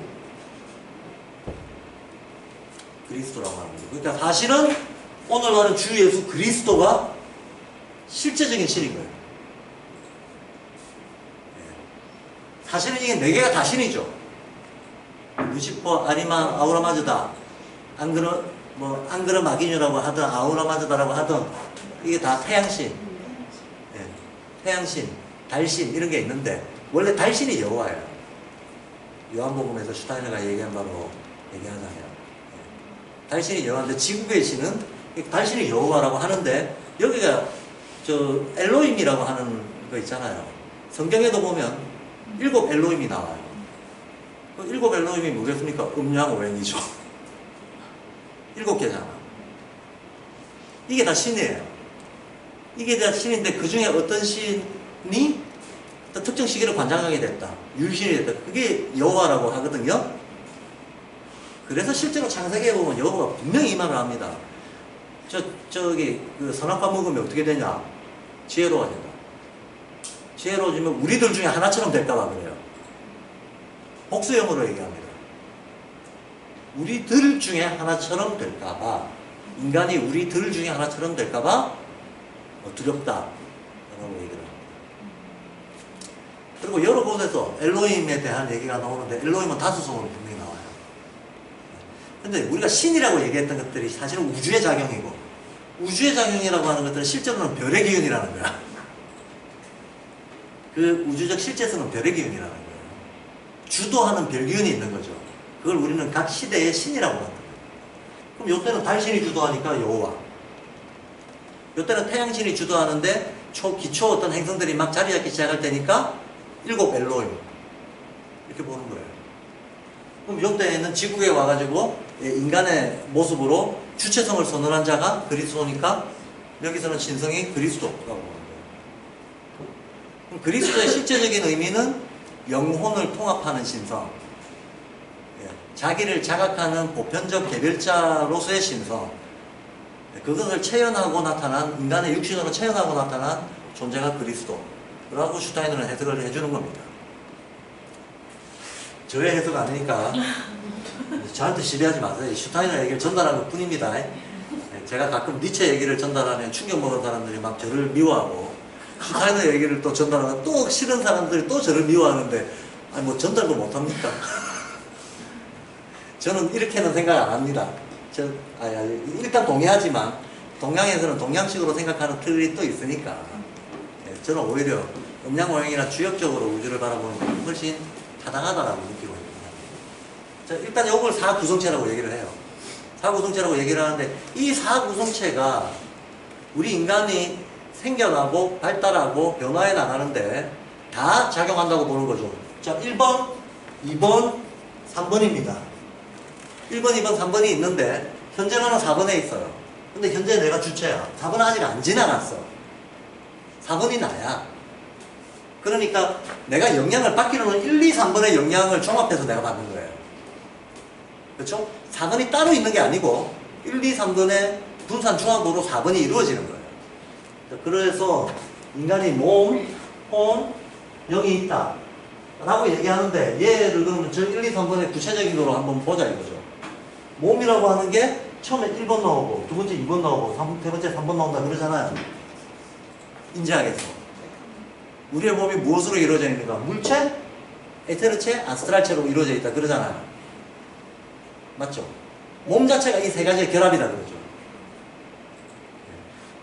그리스도라고 하는 거예요. 그러니까 사실은 오늘 말은 주 예수 그리스도가 실제적인 신인 거예요. 사실은 이게 네 개가 다 신이죠. 루시퍼, 아리만, 아우라마즈다. 앙그르 마기뉴라고 하든 아우라마즈다라고 하든 이게 다 태양신, 태양신, 달신 이런 게 있는데, 원래 달신이 여호와예요. 요한복음에서 슈타이너가 얘기한 바로 얘기하자면 달신이 여호와인데, 지구의 신은 달신이 여호와라고 하는데, 여기가 저 엘로힘이라고 하는 거 있잖아요. 성경에도 보면 7 엘로힘이 나와요. 그 7 엘로힘이 뭐겠습니까? 음양오행이죠. 7개잖아. 이게 다 신이에요. 이게 다 신인데 그 중에 어떤 신이 특정 시기를 관장하게 됐다. 율신이 됐다. 그게 여호와라고 하거든요. 그래서 실제로 창세기에 보면 여호와가 분명히 이 말을 합니다. 저기 그 선악과 먹으면 어떻게 되냐? 지혜로워진다. 지혜로워지면 우리들 중에 하나처럼 될까봐 그래요. 복수형으로 얘기합니다. 우리들 중에 하나처럼 될까봐, 인간이 우리들 중에 하나처럼 될까봐 두렵다 라고 얘기를 합니다. 그리고 여러 곳에서 엘로힘에 대한 얘기가 나오는데 엘로힘은 다수성으로 분명히 나와요. 근데 우리가 신이라고 얘기했던 것들이 사실은 우주의 작용이고 우주의 작용이라고 하는 것들은 실제로는 별의 기운이라는 거야. 그 우주적 실제성은 별의 기운이라는 거예요. 주도하는 별 기운이 있는 거죠. 그걸 우리는 각 시대의 신이라고 한다. 그럼 요때는 달신이 주도하니까 여호와, 요때는 태양신이 주도하는데 기초 어떤 행성들이 막 자리 잡기 시작할 때니까 일곱 엘로힘 이렇게 보는 거예요. 그럼 요때에는 지구에 와가지고 인간의 모습으로 주체성을 선언한 자가 그리스도니까 여기서는 신성이 그리스도라고 보는 거예요. 그럼 그리스도의 실제적인 의미는 영혼을 통합하는 신성, 자기를 자각하는 보편적 개별자로서의 신성, 그것을 체현하고 나타난, 인간의 육신으로 체현하고 나타난 존재가 그리스도라고 슈타이너는 해석을 해주는 겁니다. 저의 해석 아니니까 저한테 시비하지 마세요. 슈타이너 얘기를 전달한 것 뿐입니다. 제가 가끔 니체 얘기를 전달하면 충격 먹은 사람들이 막 저를 미워하고, 슈타이너 얘기를 또 전달하면 또 싫은 사람들이 또 저를 미워하는데, 아니 뭐 전달도 못합니까? 저는 이렇게는 생각 안 합니다. 일단 동의하지만 동양에서는 동양식으로 생각하는 틀이 또 있으니까 저는 오히려 음양오형이나 주역적으로 우주를 바라보는 게 훨씬 타당하다라고 느끼고 있습니다. 자, 일단 이걸 사구성체라고 얘기를 해요. 사구성체라고 얘기를 하는데 이 사구성체가 우리 인간이 생겨나고 발달하고 변화해 나가는데 다 작용한다고 보는 거죠. 자, 1번, 2번, 3번입니다. 1번, 2번, 3번이 있는데 현재는 4번에 있어요. 근데 현재 내가 주체야. 4번은 아직 안 지나갔어. 4번이 나야. 그러니까 내가 영향을 받기로는 1, 2, 3번의 영향을 종합해서 내가 받는 거예요. 그렇죠? 4번이 따로 있는 게 아니고 1, 2, 3번의 분산 중합으로 4번이 이루어지는 거예요. 그래서 인간이 몸, 혼, 영이 있다 라고 얘기하는데 얘를 그러면 저 1, 2, 3번의 구체적인 거로 한번 보자 이거죠. 몸이라고 하는 게 처음에 1번 나오고 두 번째 2번 나오고 세 번째 3번 나온다 그러잖아요. 인지하겠어. 우리의 몸이 무엇으로 이루어져 있는가? 물체, 에테르체, 아스트랄체로 이루어져 있다 그러잖아요. 맞죠? 몸 자체가 이 세 가지의 결합이다 그러죠.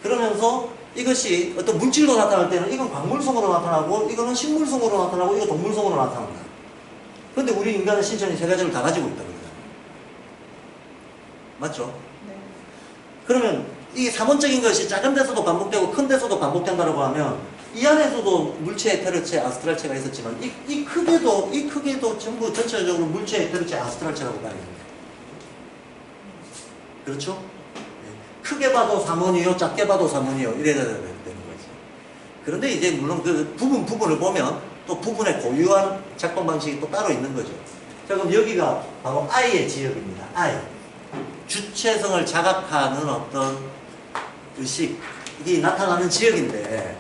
그러면서 이것이 어떤 물질로 나타날 때는 이건 광물성으로 나타나고 이거는 식물성으로 나타나고 이거 동물성으로 나타난다. 그런데 우리 인간의 신체는 세 가지를 다 가지고 있다 그러잖아요. 맞죠? 네. 그러면 이 3원적인 것이 작은 데서도 반복되고 큰 데서도 반복된다고 하면 이 안에서도 물체, 에테르체, 아스트랄체가 있었지만 이 크게도 전부 전체적으로 물체, 에테르체, 아스트랄체라고 봐야 됩니다. 그렇죠? 네. 크게 봐도 3원이요, 작게 봐도 3원이요 이래야 되는 거지. 그런데 이제 물론 그 부분을 보면 또 부분의 고유한 작동 방식이 또 따로 있는 거죠. 자, 그럼 여기가 바로 I의 지역입니다. I. 주체성을 자각하는 어떤 의식이 나타나는 지역인데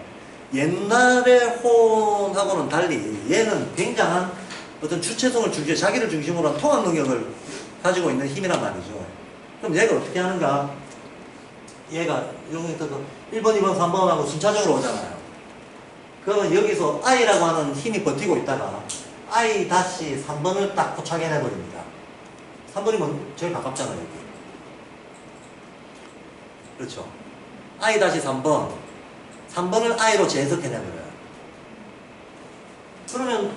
옛날의 혼하고는 달리 얘는 굉장한 어떤 주체성을 자기를 중심으로 한 통합 능력을 가지고 있는 힘이란 말이죠. 그럼 얘가 어떻게 하는가? 얘가 여기 1번, 2번, 3번하고 순차적으로 오잖아요. 그러면 여기서 I라고 하는 힘이 버티고 있다가 I-3번을 딱 포착해내버립니다. 3번이면 제일 가깝잖아요. 여기. 그렇죠. I-3번 3번을 I로 재해석해내버려요. 그러면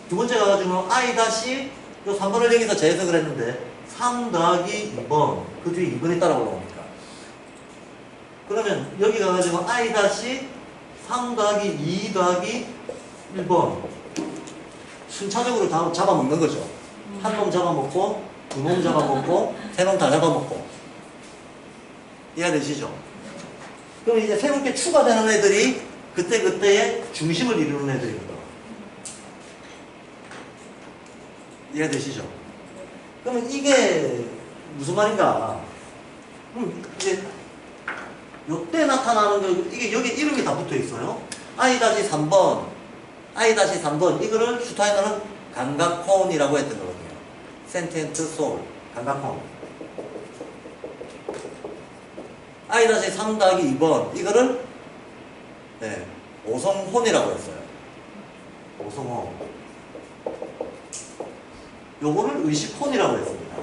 두 번째 가가지고 I-3번을 여기서 재해석을 했는데 3 더하기 2번 그 뒤에 2번이 따라 올라옵니까? 그러면 여기 가가지고 I-3 더하기 2 더하기 1번 순차적으로 다 잡아먹는 거죠. 한 놈 잡아먹고 두 놈 잡아먹고 세 놈 다 잡아먹고 이해되시죠? 그럼 이제 새롭게 추가되는 애들이 그때의 중심을 이루는 애들입니다. 이해되시죠? 그러면 이게 무슨 말인가? 이제 요때 나타나는 거 이게 여기 이름이 다 붙어 있어요. I-3번 이거를 슈타이너는 감각혼이라고 했던 거거든요. Sentient Soul 감각혼. I-3 더하기 2번 이거를 오성혼이라고 했어요. 오성호. 요거를 의식혼이라고 했습니다.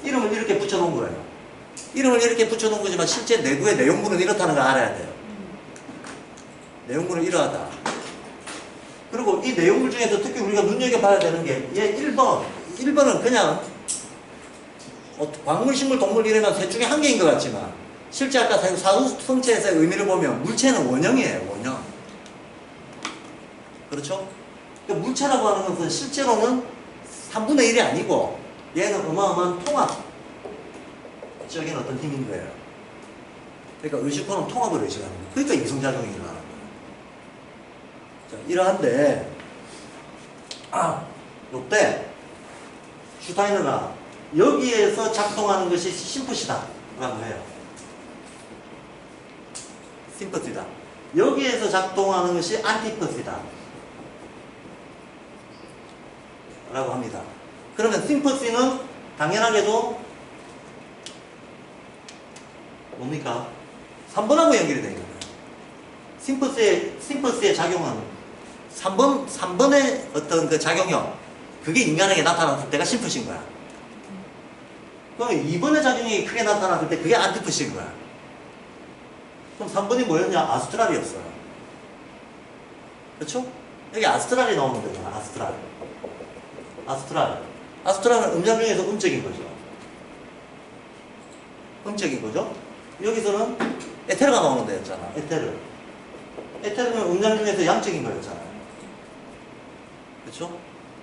이름을 이렇게 붙여놓은 거예요. 이름을 이렇게 붙여놓은 거지만 실제 내부의 내용물은 이렇다는 걸 알아야 돼요. 내용물은 이러하다. 그리고 이 내용물 중에서 특히 우리가 눈여겨봐야 되는 게 얘 1번은 그냥 광물, 식물, 동물 이러면 셋 중에 한 개인 것 같지만 실제 아까 사후성체에서의 의미를 보면 물체는 원형이에요. 원형. 그렇죠? 그러니까 물체라고 하는 것은 실제로는 3분의 1이 아니고 얘는 어마어마한 통합적인 어떤 힘인 거예요. 그러니까 의식호는 통합을 의식하는 거예요. 그러니까 이성작용이 일어나는 거예요. 자, 이러한데 요때 슈타이너가 여기에서 작동하는 것이 심프시다 라고 해요. 심퍼시다. 여기에서 작동하는 것이 안티퍼시다 라고 합니다. 그러면 심퍼시는 당연하게도 뭡니까? 3번하고 연결이 되는 거예요. 심퍼시의 작용은 3번의 어떤 그 작용력, 그게 인간에게 나타났을 때가 심퍼시인 거야. 그럼 2번의 작용이 크게 나타났을 때 그게 안티퍼시인 거야. 그럼 3번이 뭐였냐? 아스트랄이었어요. 그렇죠? 여기 아스트랄이 나오는 거잖아. 아스트랄은 음장 중에서 음적인 거죠. 음적인 거죠. 여기서는 에테르가 나오는 데였잖아. 에테르는 음장 중에서 양적인 거였잖아요. 그렇죠?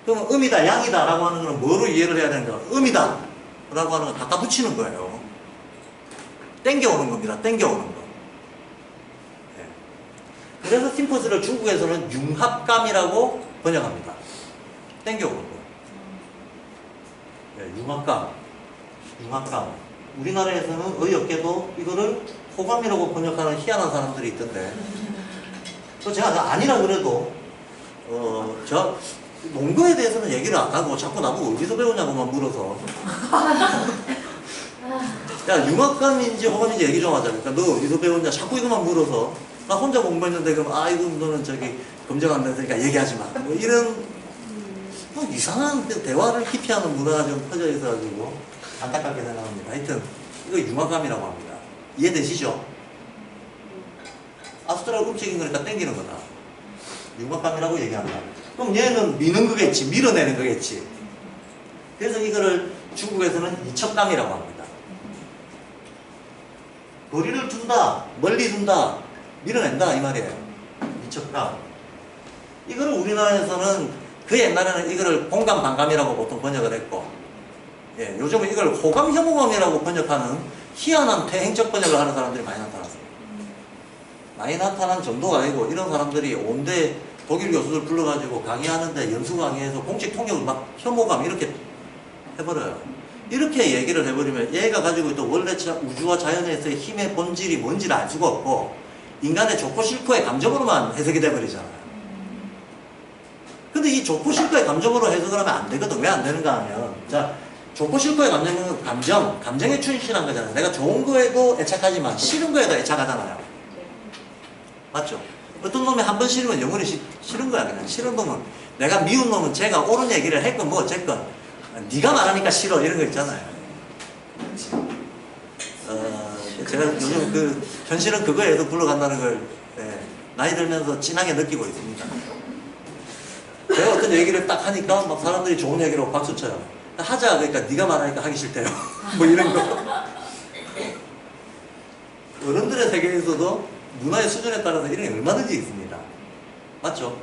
그러면 음이다, 양이다 라고 하는 건 뭐로 이해를 해야 되는가? 음이다 라고 하는 건 갖다 붙이는 거예요. 땡겨오는 겁니다. 땡겨오는 거. 네. 그래서 심퍼스를 중국에서는 융합감이라고 번역합니다. 땡겨오는 거. 네, 융합감. 우리나라에서는 어이없게도 이거를 호감이라고 번역하는 희한한 사람들이 있던데, 제가 아니라 그래도 저 농구에 대해서는 얘기를 안 하고 자꾸 나보고 어디서 배우냐고만 물어서 야, 융합감인지 호감인지 얘기 좀 하자. 그러니까 너 어디서 배웠냐? 자꾸 이것만 물어서 나 혼자 공부했는데 그럼 아이고 너는 저기 검정 안 됐으니까 얘기하지 마. 뭐 이런 뭐 이상한 대화를 기피하는 문화가 좀 퍼져 있어가지고 안타깝게 생각합니다. 하여튼 이거 융합감이라고 합니다. 이해되시죠? 아스트랄 음식인 거니까 땡기는 거다. 융합감이라고 얘기한다. 그럼 얘는 미는 거겠지. 밀어내는 거겠지. 그래서 이거를 중국에서는 이척감이라고 합니다. 거리를 둔다, 멀리 둔다, 밀어낸다 이 말이에요. 이척감. 이거를 우리나라에서는 그 옛날에는 이거를 공감 반감이라고 보통 번역을 했고, 예, 요즘은 이걸 호감 혐오감이라고 번역하는 희한한 퇴행적 번역을 하는 사람들이 많이 나타났어요. 많이 나타난 정도가 아니고 이런 사람들이 온데 독일 교수들 불러가지고 강의하는데 연수 강의에서 공식 통역을 막 혐오감 이렇게 해버려요. 이렇게 얘기를 해버리면 얘가 가지고 있던 원래 우주와 자연에서의 힘의 본질이 뭔지를 알 수가 없고 인간의 좋고 싫고의 감정으로만 해석이 돼버리잖아요. 근데 이 좋고 싫고의 감정으로 해석을 하면 안 되거든. 왜 안 되는가 하면, 자, 좋고 싫고의 감정은 감정에 충실한 거잖아요. 내가 좋은 거에도 애착하지만 싫은 거에도 애착하잖아요. 맞죠? 어떤 놈이 한 번 싫으면 영원히 싫은 거야. 그냥 싫은 놈은, 내가 미운 놈은 제가 옳은 얘기를 했건 뭐 어쨌건 네가 말하니까 싫어 이런 거 있잖아요. 제가 요즘 그 현실은 그거에서 굴러간다는 걸 나이 들면서 진하게 느끼고 있습니다. 제가 어떤 얘기를 딱 하니까 막 사람들이 좋은 얘기로 박수 쳐요. 하자. 그러니까 네가 말하니까 하기 싫대요. 뭐 이런 거. 어른들의 세계에서도 문화의 수준에 따라서 이런 게 얼마든지 있습니다. 맞죠?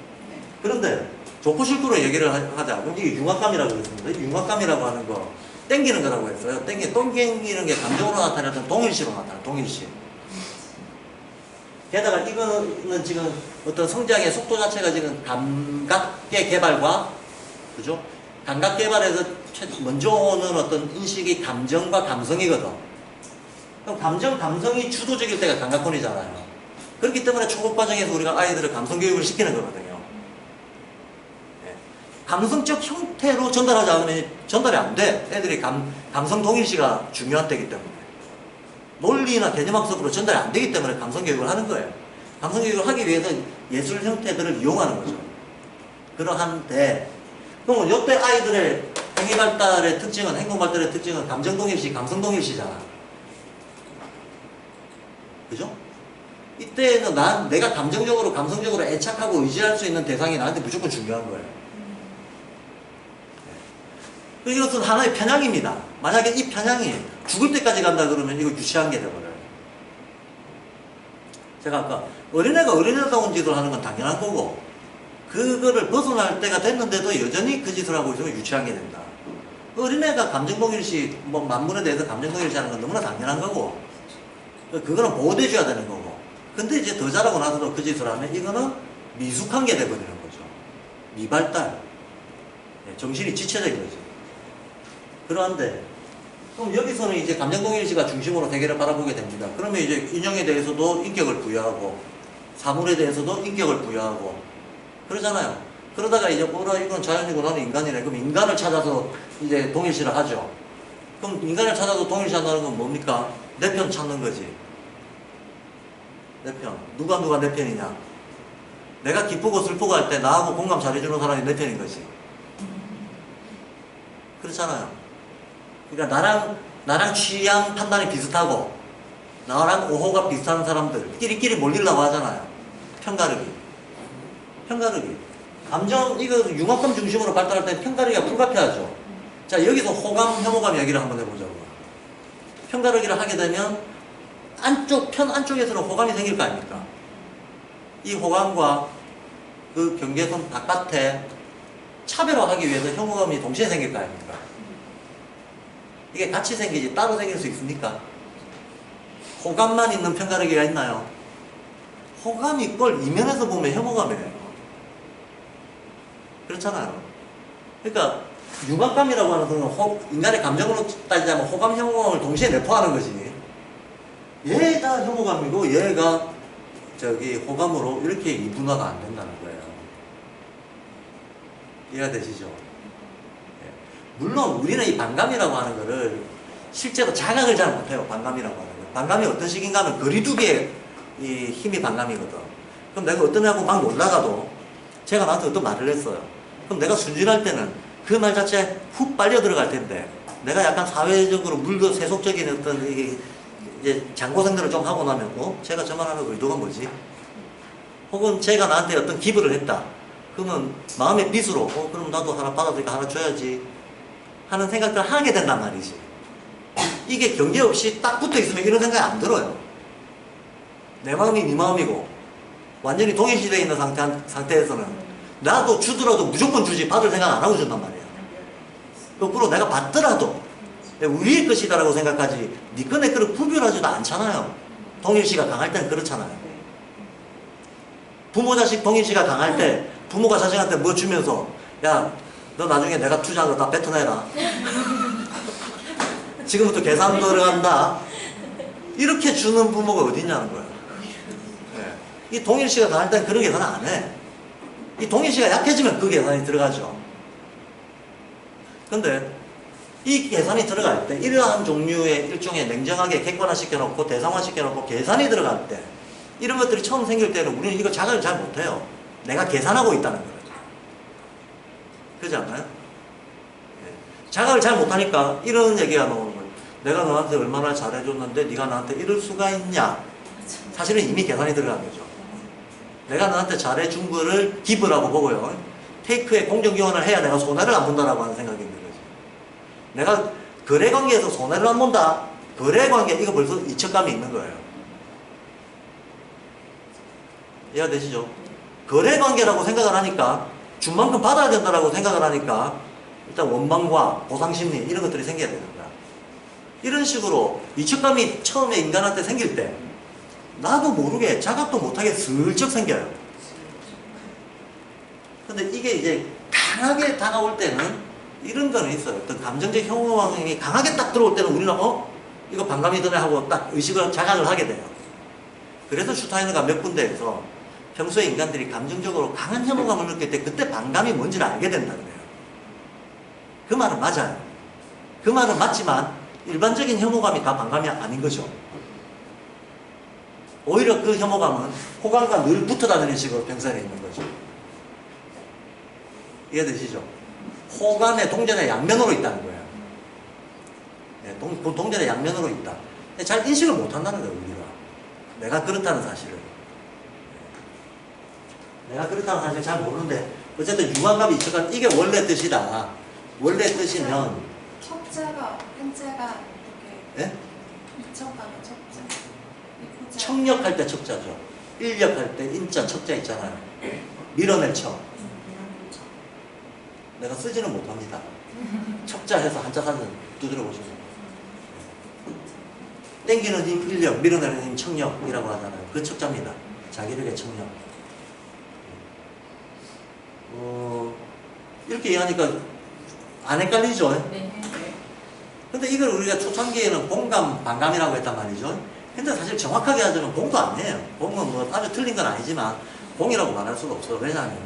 그런데 좋고 싫고로 얘기를 하자. 그럼 이게 융합감이라고 했습니다. 융합감이라고 하는 거 땡기는 거라고 했어요. 땡기는 게 감정으로 나타나든 동일시로 나타나요. 동일시. 게다가 이거는 지금 어떤 성장의 속도 자체가 지금 감각의 개발과, 그죠? 감각 개발에서 먼저 오는 어떤 인식이 감정과 감성이거든. 그럼 감성이 주도적일 때가 감각권이잖아요. 그렇기 때문에 초급 과정에서 우리가 아이들을 감성 교육을 시키는 거거든요. 네. 감성적 형태로 전달하지 않으면 전달이 안 돼. 애들이 감성 동일시가 중요한 때이기 때문에. 논리나 개념학습으로 전달이 안 되기 때문에 감성 교육을 하는 거예요. 감성 교육을 하기 위해서 예술 형태들을 이용하는 거죠. 그러한데, 그럼 이때 아이들의 행위발달의 특징은, 행동발달의 특징은 감정동일시, 감성동일시잖아. 그죠? 이때는 내가 감정적으로, 감성적으로 애착하고 의지할 수 있는 대상이 나한테 무조건 중요한 거예요. 네. 이것은 하나의 편향입니다. 만약에 이 편향이 죽을 때까지 간다 그러면 이거 유치한 게 돼버려요. 제가 아까 어린애가 어린애다운 짓을 하는 건 당연한 거고, 그거를 벗어날 때가 됐는데도 여전히 그 짓을 하고 있으면 유치한 게 된다. 어린애가 감정동일시, 뭐 만물에 대해서 감정동일시 하는 건 너무나 당연한 거고, 그거는 보호돼줘야 되는 거고. 근데 이제 더 자라고 나서도 그 짓을 하면 이거는 미숙한 게 돼버리는 거죠. 미발달. 정신이 지체된 거죠. 그런데 그럼 여기서는 이제 감정동일시가 중심으로 세계를 바라보게 됩니다. 그러면 이제 인형에 대해서도 인격을 부여하고, 사물에 대해서도 인격을 부여하고, 그러잖아요. 그러다가 이제 뭐라 이건 자연이고 나는 인간이래. 그럼 인간을 찾아서 이제 동일시를 하죠. 그럼 인간을 찾아서 동일시한다는 건 뭡니까? 내 편 찾는 거지. 내 편. 누가 내 편이냐? 내가 기쁘고 슬프고 할 때 나하고 공감 잘해주는 사람이 내 편인 거지. 그렇잖아요. 그러니까 나랑 취향 판단이 비슷하고 나랑 오호가 비슷한 사람들 끼리끼리 몰리려고 하잖아요. 편가르기. 감정, 이거 융합감 중심으로 발달할 때 편가르기가 불가피하죠. 자, 여기서 호감, 혐오감 이야기를 한번 해보자고. 편가르기를 하게 되면 편 안쪽에서는 호감이 생길 거 아닙니까? 이 호감과 그 경계선 바깥에 차별화하기 위해서 혐오감이 동시에 생길 거 아닙니까? 이게 같이 생기지 따로 생길 수 있습니까? 호감만 있는 편가르기가 있나요? 호감이 걸 이면에서 보면 혐오감이에요. 그렇잖아요. 그러니까 융합감이라고 하는 것은 인간의 감정으로 따지자면 호감, 혐오감을 동시에 내포하는 거지. 얘가 혐오감이고 얘가 호감으로 이렇게 이분화가 안 된다는 거예요. 이해가 되시죠? 물론 우리는 이 반감이라고 하는 거를 실제로 자각을 잘 못해요. 반감이라고 하는 거. 반감이 어떤 식인가 하면 거리두기의 이 힘이 반감이거든. 그럼 내가 어떤 애하고 막 놀다가도 제가 나한테 어떤 말을 했어요. 그럼 내가 순진할 때는 그 말 자체에 훅 빨려 들어갈 텐데, 내가 약간 사회적으로 물고 세속적인 어떤 이제 장고생들을 좀 하고 나면 제가 저 말하는 의도가 뭐지? 혹은 제가 나한테 어떤 기부를 했다. 그러면 마음의 빚으로 그럼 나도 하나 받아들이니까 하나 줘야지 하는 생각들을 하게 된단 말이지. 이게 경계 없이 딱 붙어 있으면 이런 생각이 안 들어요. 내 마음이 네 마음이고 완전히 동일시되어 있는 상태에서는 나도 주더라도 무조건 주지 받을 생각 안 하고 준단 말이야. 거꾸로 내가 받더라도 우리의 것이다라고 생각하지 네 거 내 거를 구별하지도 않잖아요. 동일시가 강할 때는 그렇잖아요. 부모 자식 동일시가 강할 때 부모가 자식한테 뭐 주면서 야 너 나중에 내가 투자한 거 다 뱉어내라. 지금부터 계산 들어간다. 이렇게 주는 부모가 어디 있냐는 거야. 이 동일시가 강할 때는 그런 계산을 안 해. 이 동일시가 약해지면 그 계산이 들어가죠. 근데 이 계산이 들어갈 때 이러한 종류의 일종의 냉정하게 객관화시켜놓고 대상화시켜놓고 계산이 들어갈 때 이런 것들이 처음 생길 때는 우리는 이거 자각을 잘 못해요. 내가 계산하고 있다는 거예요. 그렇지 않나요? 자각을 잘 못하니까 이런 얘기가 나오는 거예요. 내가 너한테 얼마나 잘해줬는데 네가 나한테 이럴 수가 있냐. 사실은 이미 계산이 들어간 거죠. 내가 너한테 잘해준 거를 기브라고 보고요. 테이크에 공정기원을 해야 내가 손해를 안 본다라고 하는 생각이 있는 거죠. 내가 거래관계에서 손해를 안 본다. 거래관계 이거 벌써 이척감이 있는 거예요. 이해가 되시죠? 거래관계라고 생각을 하니까 준 만큼 받아야 된다라고 생각을 하니까 일단 원망과 보상심리 이런 것들이 생겨야 되는 거야. 이런 식으로 이척감이 처음에 인간한테 생길 때 나도 모르게 자각도 못하게 슬쩍 생겨요. 근데 이게 이제 강하게 다가올 때는 이런 거는 있어요. 어떤 감정적 혐오감이 강하게 딱 들어올 때는 우리는 이거 반감이 드네 하고 딱 의식을 자각을 하게 돼요. 그래서 슈타이너가 몇 군데에서 평소에 인간들이 감정적으로 강한 혐오감을 느낄 때 그때 반감이 뭔지를 알게 된다는 거예요. 그 말은 맞아요. 그 말은 맞지만 일반적인 혐오감이 다 반감이 아닌 거죠. 오히려 그 혐오감은 호감과 늘 붙어 다니는 식으로 병살해 있는 거죠. 이해되시죠? 호감의 동전의 양면으로 있다는 거예요. 예, 동전의 양면으로 있다. 잘 인식을 못 한다는 거예요, 우리가. 내가 그렇다는 사실을. 내가 그렇다는 사실을 잘 모르는데, 어쨌든 유관값이 이척값, 이게 원래 뜻이다. 원래 뜻이면. 척자가, 한자가 이렇게. 예? 이척감의 척자. 청력할 때 척자죠. 인력할 때 인자 척자 있잖아요. 밀어낼 척. 내가 쓰지는 못합니다. 척자 해서 한자 사진 두드려 보시면. 땡기는 힘 인력, 밀어내는 힘 청력이라고 하잖아요. 그 척자입니다. 자기력의 청력. 이렇게 이해하니까 안 헷갈리죠? 네. 근데 이걸 우리가 초창기에는 공감, 반감이라고 했단 말이죠. 근데 사실 정확하게 하자면 공도 아니에요. 공은 뭐 아주 틀린 건 아니지만 공이라고 말할 수가 없어요. 왜냐하면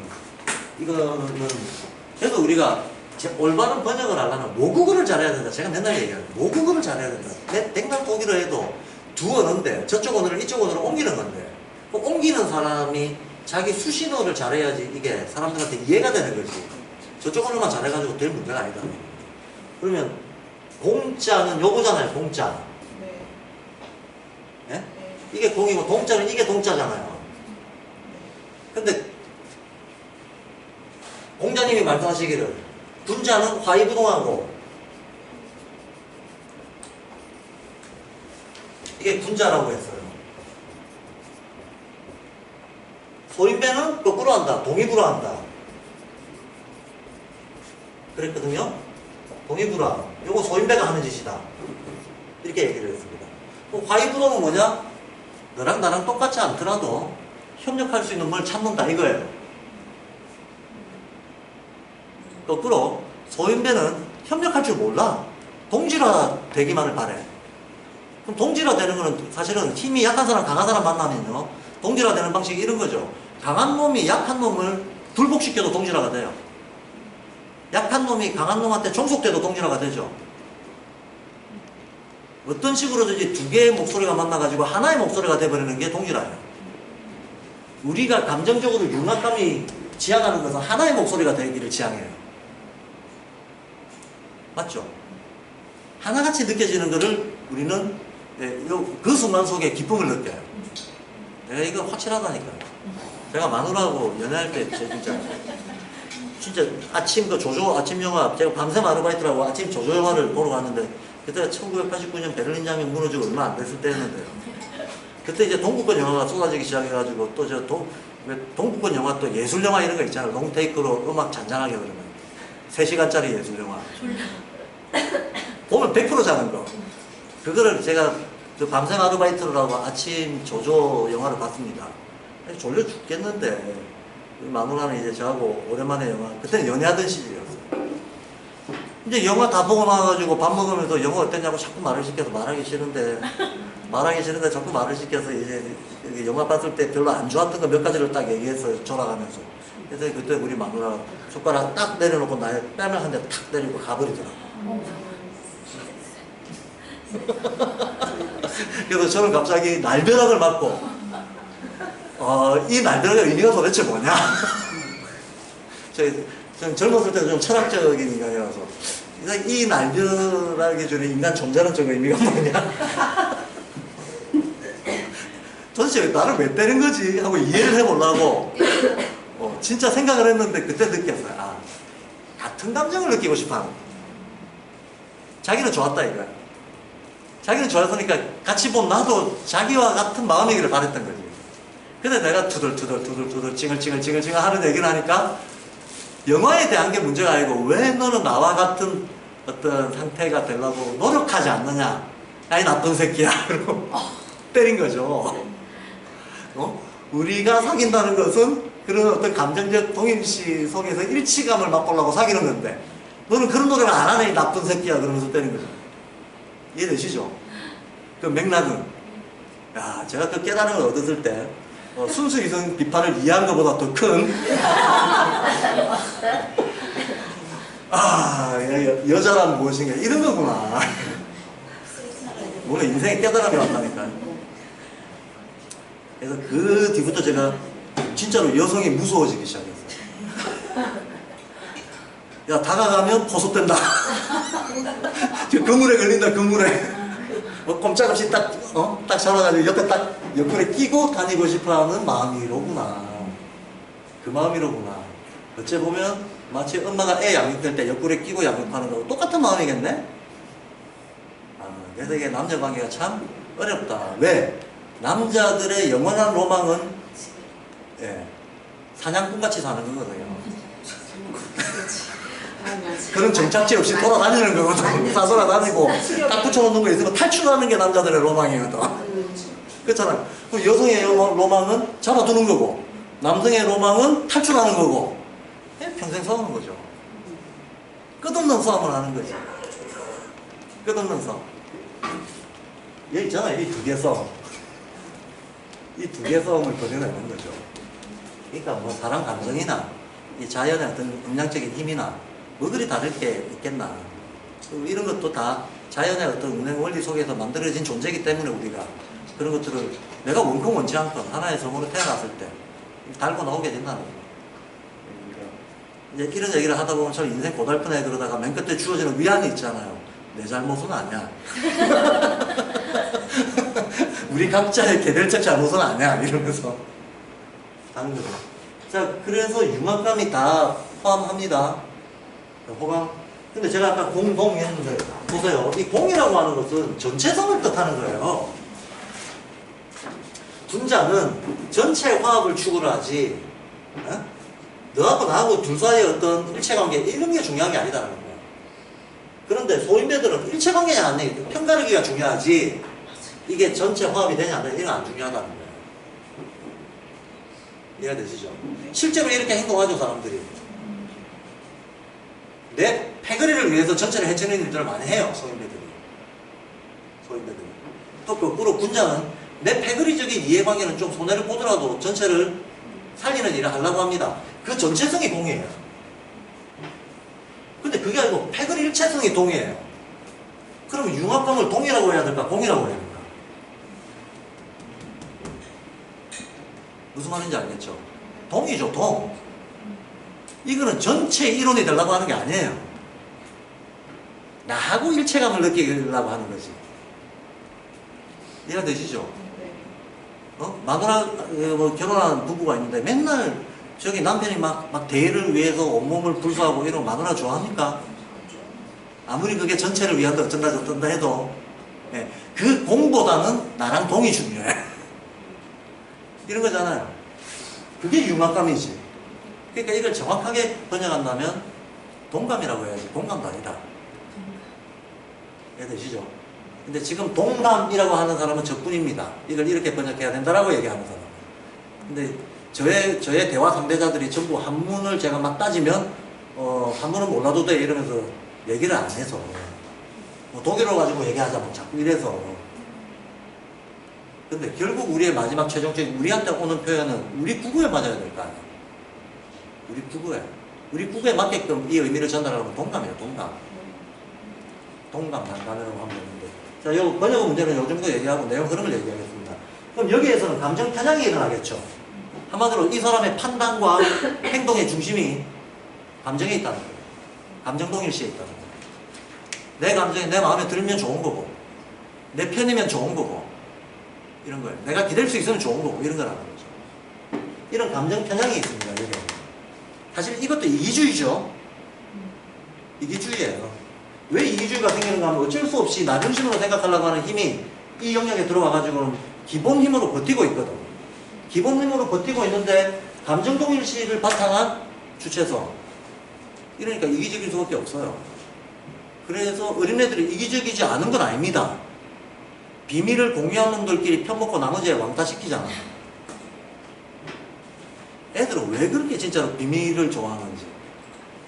이거는 그래서 우리가 올바른 번역을 하려면 모국어를 잘해야 된다. 제가 맨날 얘기해요. 모국어를 잘해야 된다. 냉면 보기로 해도 두 언어인데 저쪽 언어를 이쪽 언어로 옮기는 건데 그 옮기는 사람이 자기 수신어를 잘해야지 이게 사람들한테 이해가 되는 거지. 저쪽 언어만 잘해가지고 될 문제가 아니다. 그러면 공자는 요거잖아요. 공자. 네? 네? 이게 공이고 동자는 이게 동자잖아요. 근데 공자님이 말씀하시기를 군자는 화이부동하고 이게 군자라고 했어요. 소인배는 거꾸로 한다. 동의부로 한다. 그랬거든요. 동의부라. 요거 소인배가 하는 짓이다. 이렇게 얘기를 했습니다. 화이부동은 뭐냐? 너랑 나랑 똑같지 않더라도 협력할 수 있는 뭘 찾는다 이거예요. 거꾸로 소인배는 협력할 줄 몰라. 동질화 되기만을 바래. 그럼 동질화 되는 거는 사실은 힘이 약한 사람 강한 사람 만나면요 동질화 되는 방식이 이런 거죠. 강한 놈이 약한 놈을 굴복시켜도 동질화가 돼요. 약한 놈이 강한 놈한테 종속돼도 동질화가 되죠. 어떤 식으로든지 두 개의 목소리가 만나가지고 하나의 목소리가 돼버리는 게 동질화예요. 우리가 감정적으로 융합감이 지향하는 것은 하나의 목소리가 되기를 지향해요. 맞죠? 하나같이 느껴지는 것을 우리는 그 순간 속에 기쁨을 느껴요. 내가 이거 확실하다니까요. 제가 마누라하고 연애할 때 진짜 아침 그 조조 아침 영화 제가 밤샘 아르바이트라고 아침 조조 영화를 보러 갔는데 그때가 1989년 베를린 장벽 무너지고 얼마 안 됐을 때였는데요. 그때 이제 동구권 영화가 쏟아지기 시작해가지고 또 동구권 영화 또 예술 영화 이런 거 있잖아요. 롱테이크로 음악 잔잔하게 그러면 3시간짜리 예술 영화 보면 100% 자는 거. 그거를 제가 그 밤샘 아르바이트를 하고 아침 조조 영화를 봤습니다. 졸려 죽겠는데 마누라는 이제 저하고 오랜만에 영화 그때는 연애하던 시절이었어요. 이제 영화 다 보고 나와가지고 밥 먹으면서 영화 어땠냐고 자꾸 말을 시켜서 말하기 싫은데 자꾸 말을 시켜서 이제 영화 봤을 때 별로 안 좋았던 거 몇 가지를 딱 얘기해서 졸아가면서 그래서 그때 우리 마누라 손가락 딱 내려놓고 나의 뺨을 한 대 탁 때리고 가버리더라고. 그래서 저는 갑자기 날벼락을 맞고 이 날벼락의 의미가 도대체 뭐냐? 저는 젊었을 때는 좀 철학적인 인간이라서 이 날벼락이 주는 인간 존재는 좀 의미가 뭐냐? 도대체 나를 왜 때린 거지? 하고 이해를 해보려고 진짜 생각을 했는데 그때 느꼈어요. 같은 감정을 느끼고 싶어하는 거야. 자기는 좋았다 이거야. 자기는 좋았으니까 같이 본 나도 자기와 같은 마음이기를 바랬던 거지. 근데 내가 투덜투덜 찡얼찡얼 하는 얘기를 하니까 영화에 대한 게 문제가 아니고 왜 너는 나와 같은 어떤 상태가 되려고 노력하지 않느냐. 아이 나쁜 새끼야. 그러고 때린 거죠. 우리가 사귄다는 것은 그런 어떤 감정적 동일시 속에서 일치감을 맛보려고 사귀는 건데 너는 그런 노력을 안 하네 이 나쁜 새끼야 그러면서 때린 거죠. 이해되시죠? 그 맥락은 제가 그 깨달음을 얻었을 때 순수 이성 비판을 이해한 것보다 더 큰 여자란 무엇인가 이런 거구나. 오늘 인생의 깨달음이 왔다니까. 그래서 그 뒤부터 제가 진짜로 여성이 무서워지기 시작했어요. 야, 다가가면 포섭된다. 그물에 걸린다, 그물에. 꼼짝없이 딱 잡아가지고 옆에 딱 옆구리에 끼고 다니고 싶어 하는 마음이로구나. 그 마음이로구나. 어째 보면 마치 엄마가 애 양육할 때 옆구리에 끼고 양육하는 거하고 똑같은 마음이겠네? 그래서 이게 남녀 관계가 참 어렵다. 왜? 남자들의 영원한 로망은 사냥꾼같이 사는 거거든요. 그런 정착지 없이 돌아다니는 거거든. 싸돌아다니고 딱 붙여놓는 거 있으면 탈출하는 게 남자들의 로망이거든. 그렇잖아요. 그럼 여성의 로망은 잡아두는 거고 남성의 로망은 탈출하는 거고 평생 싸우는 거죠. 끝없는 싸움을 하는 거지. 끝없는 싸움. 여기 있잖아요. 이 두 개 싸움. 이 두 개 싸움을 벌여내는 거죠. 그러니까 뭐 사람 감정이나 이 자연의 어떤 음양적인 힘이나 뭐 그리 다를 게 있겠나. 이런 것도 다 자연의 어떤 운행 원리 속에서 만들어진 존재이기 때문에 우리가 그런 것들을 내가 원컨 원치 않건 하나의 성으로 태어났을 때 달고 나오게 된다는 거예요. 이제 이런 얘기를 하다 보면 참 인생 고달프네 그러다가 맨 끝에 주어지는 위안이 있잖아요. 내 잘못은 아니야. 우리 각자의 개별적 잘못은 아니야. 이러면서 하는 거죠. 자, 그래서 융합감이 다 포함합니다. 호감. 근데 제가 아까 공동 했는데 보세요. 이 공이라고 하는 것은 전체성을 뜻하는 거예요. 분자는 전체 화합을 추구를 하지 너하고 나하고 둘 사이의 어떤 일체관계 이런 게 중요한 게 아니다라는 거예요. 그런데 소인배들은 일체관계냐 안 돼. 편가르기가 중요하지 이게 전체 화합이 되냐 안 되냐 이건 안 중요하다는 거예요. 이해가 되시죠? 실제로 이렇게 행동하죠 사람들이. 내 패거리를 위해서 전체를 해치는 일들을 많이 해요 소인배들이. 또 거꾸로 군자는 내 패거리적인 이해관계는 좀 손해를 보더라도 전체를 살리는 일을 하려고 합니다. 그 전체성이 동이에요. 근데 그게 아니고 패거리 일체성이 동이에요. 그러면 융합감을 동이라고 해야 될까 공이라고 해야 될까? 무슨 말인지 알겠죠? 동이죠 동. 이거는 전체 이론이 되려고 하는 게 아니에요. 나하고 일체감을 느끼려고 하는 거지. 이해가 되시죠? 마누라 뭐 결혼한 부부가 있는데 맨날 저기 남편이 막 대의를 위해서 온몸을 불사하고 이런 마누라 좋아합니까? 아무리 그게 전체를 위한다 어쩐다 저쩐다 해도 그 공보다는 나랑 동이 중요해. 이런 거잖아요. 그게 융합감이지. 그러니까 이걸 정확하게 번역한다면 동감이라고 해야지 공감도 아니다. 이해되시죠? 근데 지금 동감이라고 하는 사람은 저뿐입니다. 이걸 이렇게 번역해야 된다라고 얘기하는 사람. 근데 저의 대화 상대자들이 전부 한문을 제가 막 따지면 한문은 몰라도 돼 이러면서 얘기를 안 해서 뭐 독일어 가지고 얘기하자 뭐 자꾸 이래서. 근데 결국 우리의 마지막 최종적인 우리한테 오는 표현은 우리 구구에 맞아야 될 거 아니야. 우리 구구에 맞게끔 이 의미를 전달하면 동감이에요. 동감 단단이라고 하면 되는데. 자, 요 번역 문제는 요 정도 얘기하고 내용 흐름을 얘기하겠습니다. 그럼 여기에서는 감정 편향이 일어나겠죠. 한마디로 이 사람의 판단과 행동의 중심이 감정에 있다는 거예요. 감정 동일시에 있다는 거예요. 내 감정이 내 마음에 들면 좋은 거고 내 편이면 좋은 거고 이런 거예요. 내가 기댈 수 있으면 좋은 거고 이런 거라는 거죠. 이런 감정 편향이 있습니다. 여기. 사실 이것도 이기주의죠. 이기주의예요. 왜 이기주의가 생기는가 하면 어쩔 수 없이 나 중심으로 생각하려고 하는 힘이 이 영역에 들어와가지고는 기본 힘으로 버티고 있거든. 기본 힘으로 버티고 있는데 감정 동일시를 바탕한 주체성. 이러니까 이기적일 수밖에 없어요. 그래서 어린애들이 이기적이지 않은 건 아닙니다. 비밀을 공유하는 놈들끼리 편먹고 나머지에 왕따시키잖아. 애들은 왜 그렇게 진짜로 비밀을 좋아하는지.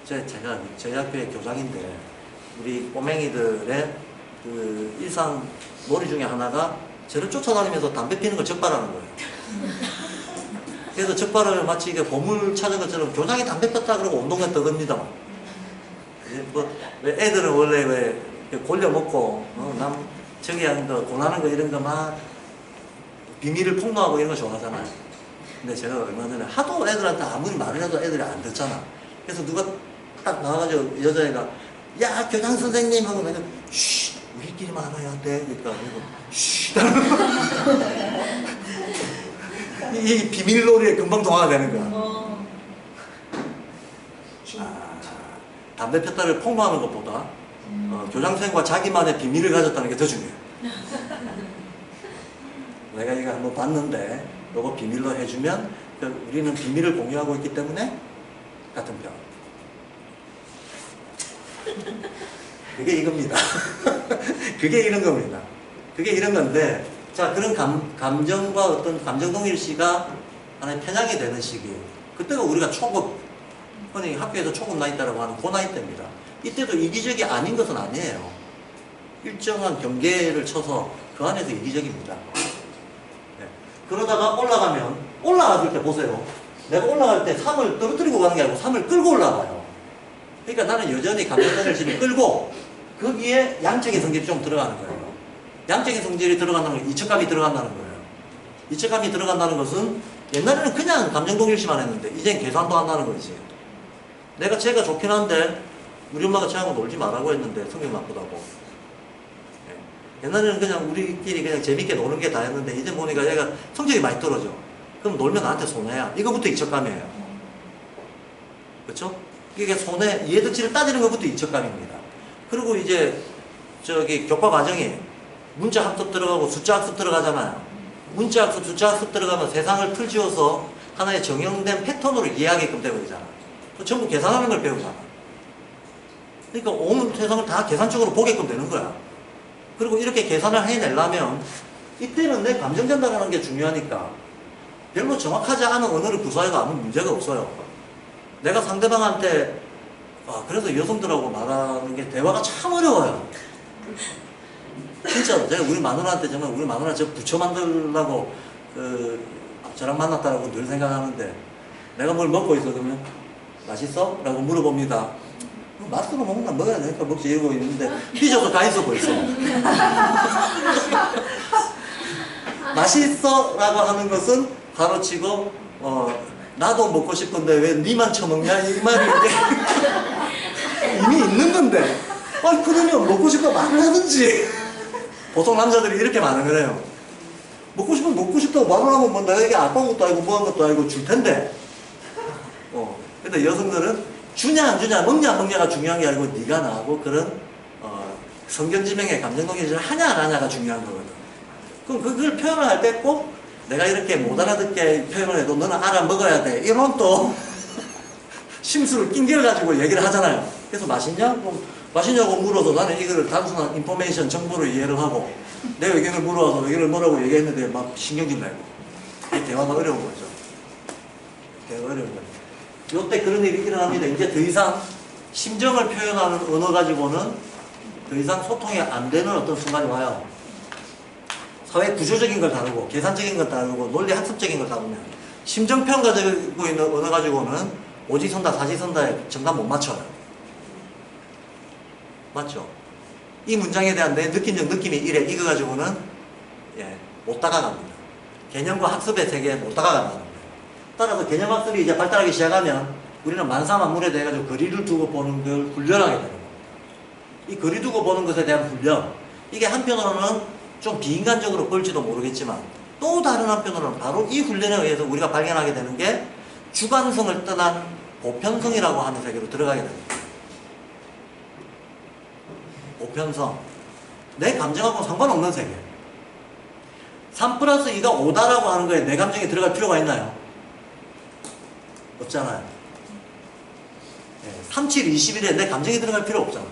제가 저희 학교의 교장인데 우리 꼬맹이들의 그 일상 놀이 중에 하나가 저를 쫓아다니면서 담배 피는 걸 적발하는 거예요. 그래서 적발을 마치 이게 보물 찾은 것처럼 교장이 담배 폈다 그러고 온동네 떠듭니다. 왜 애들은 원래 왜 골려 먹고 남 저기 하는 거 권하는 거 이런 거 막 비밀을 폭로하고 이런 거 좋아하잖아요. 근데 제가 얼마 전에 하도 애들한테 아무리 말을 해도 애들이 안 듣잖아. 그래서 누가 딱 나와가지고 여자애가 야 교장 선생님 하고 내가 쉬 우리끼리만 알아야 돼 그러니까 쉬 이 비밀놀이에 금방 동화가 되는 거야. 담배 폈다를 폭로하는 것보다 교장 선생님과 자기만의 비밀을 가졌다는 게 더 중요해. 내가 이거 한번 봤는데 이거 비밀로 해주면 우리는 비밀을 공유하고 있기 때문에 같은 편. 그게 이겁니다. 그게 이런 겁니다. 그게 이런 건데 자 그런 감정과 어떤 감정동일시가 하나의 편향이 되는 시기 그때가 우리가 초급 흔히 학교에서 초급 나이대라고 하는 그 나이대입니다. 이때도 이기적이 아닌 것은 아니에요. 일정한 경계를 쳐서 그 안에서 이기적입니다. 네. 그러다가 올라갔을 때 보세요. 내가 올라갈 때 3을 떨어뜨리고 가는 게 아니고 3을 끌고 올라가요. 그러니까 나는 여전히 감정동일시를 끌고 거기에 양적인 성질이 좀 들어가는 거예요. 양적인 성질이 들어간다는 건 이척감이 들어간다는 거예요. 이척감이 들어간다는 것은 옛날에는 그냥 감정동일시만 했는데 이젠 계산도 한다는 거지. 내가 쟤가 좋긴 한데 우리 엄마가 쟤하고 놀지 말라고 했는데 성격 나쁘다고. 옛날에는 그냥 우리끼리 그냥 재밌게 노는 게 다였는데 이제 보니까 얘가 성적이 많이 떨어져. 그럼 놀면 나한테 손해야. 이거부터 이척감이에요. 그렇죠? 이게 손해, 이해득실을 따지는 것부터 이척감입니다. 그리고 이제 저기 교과 과정이 문자 학습 들어가고 숫자 학습 들어가잖아요. 문자 학습, 숫자 학습 들어가면 세상을 틀지어서 하나의 정형된 패턴으로 이해하게끔 되어있잖아. 전부 계산하는 걸 배우잖아. 그러니까 온 세상을 다 계산적으로 보게끔 되는 거야. 그리고 이렇게 계산을 해내려면 이때는 내 감정 전달하는 게 중요하니까 별로 정확하지 않은 언어를 구사해도 아무 문제가 없어요. 내가 상대방한테 그래서 여성들하고 말하는 게 대화가 참 어려워요. 진짜 제가 우리 마누라한테 정말 우리 마누라 저 부처 만들려고 저랑 만났다라고 늘 생각하는데 내가 뭘 먹고 있어 그러면 맛있어? 라고 물어봅니다. 맛으로 먹나 먹어야 되니까 먹지 이러고 있는데 삐져서 가 있어 벌써. 맛있어? 라고 하는 것은 가로치고 나도 먹고 싶은데 왜 니만 처먹냐 이 말이 이제 이미 있는 건데 그러면 먹고 싶다 말을 하든지. 보통 남자들이 이렇게 반응을 해요. 먹고 싶으면 먹고 싶다고 말을 하면 뭐 내가 이게 아빠한 것도 아니고 뭐한 것도 아니고 줄 텐데. 근데 여성들은 주냐 안 주냐 먹냐 안 먹냐가 중요한 게 아니고 네가 나하고 그런 성견지명의 감정동일시를 하냐 안 하냐가 중요한 거거든. 그럼 그걸 표현을 할 때 꼭 내가 이렇게 못 알아듣게 표현을 해도 너는 알아먹어야 돼 이런 또 심술을 낑겨가지고 얘기를 하잖아요. 그래서 맛있냐? 그럼 맛있냐고 물어서 나는 이거를 단순한 인포메이션 정보로 이해를 하고 내 의견을 물어와서 의견을 뭐라고 얘기했는데 막 신경질 내고 이게 대화가 어려운 거죠. 대화가 어려운 거죠. 요때 그런 일이 일어납니다. 이제 더 이상 심정을 표현하는 언어 가지고는 더 이상 소통이 안 되는 어떤 순간이 와요. 사회 구조적인 걸 다루고 계산적인 걸 다루고 논리 학습적인 걸 다루면 심정 표현 가지고 있는 언어 가지고는 오지선다 사지선다에 정답 못 맞춰요. 맞죠? 이 문장에 대한 내 느낀적 느낌이 이래 이거 가지고는 못 다가갑니다. 개념과 학습의 세계에 못 다가간다는 거예요. 따라서 개념학습이 이제 발달하기 시작하면 우리는 만사만물에 대해 가지고 거리를 두고 보는 걸 훈련하게 되는 겁니다. 이 거리 두고 보는 것에 대한 훈련, 이게 한편으로는 좀 비인간적으로 볼지도 모르겠지만 또 다른 한편으로는 바로 이 훈련에 의해서 우리가 발견하게 되는 게 주관성을 떠난 보편성이라고 하는 세계로 들어가게 됩니다. 보편성. 내 감정하고는 상관없는 세계. 3 플러스 2가 5다라고 하는 거에 내 감정이 들어갈 필요가 있나요? 없잖아요. 3, 7, 21에 내 감정이 들어갈 필요 없잖아.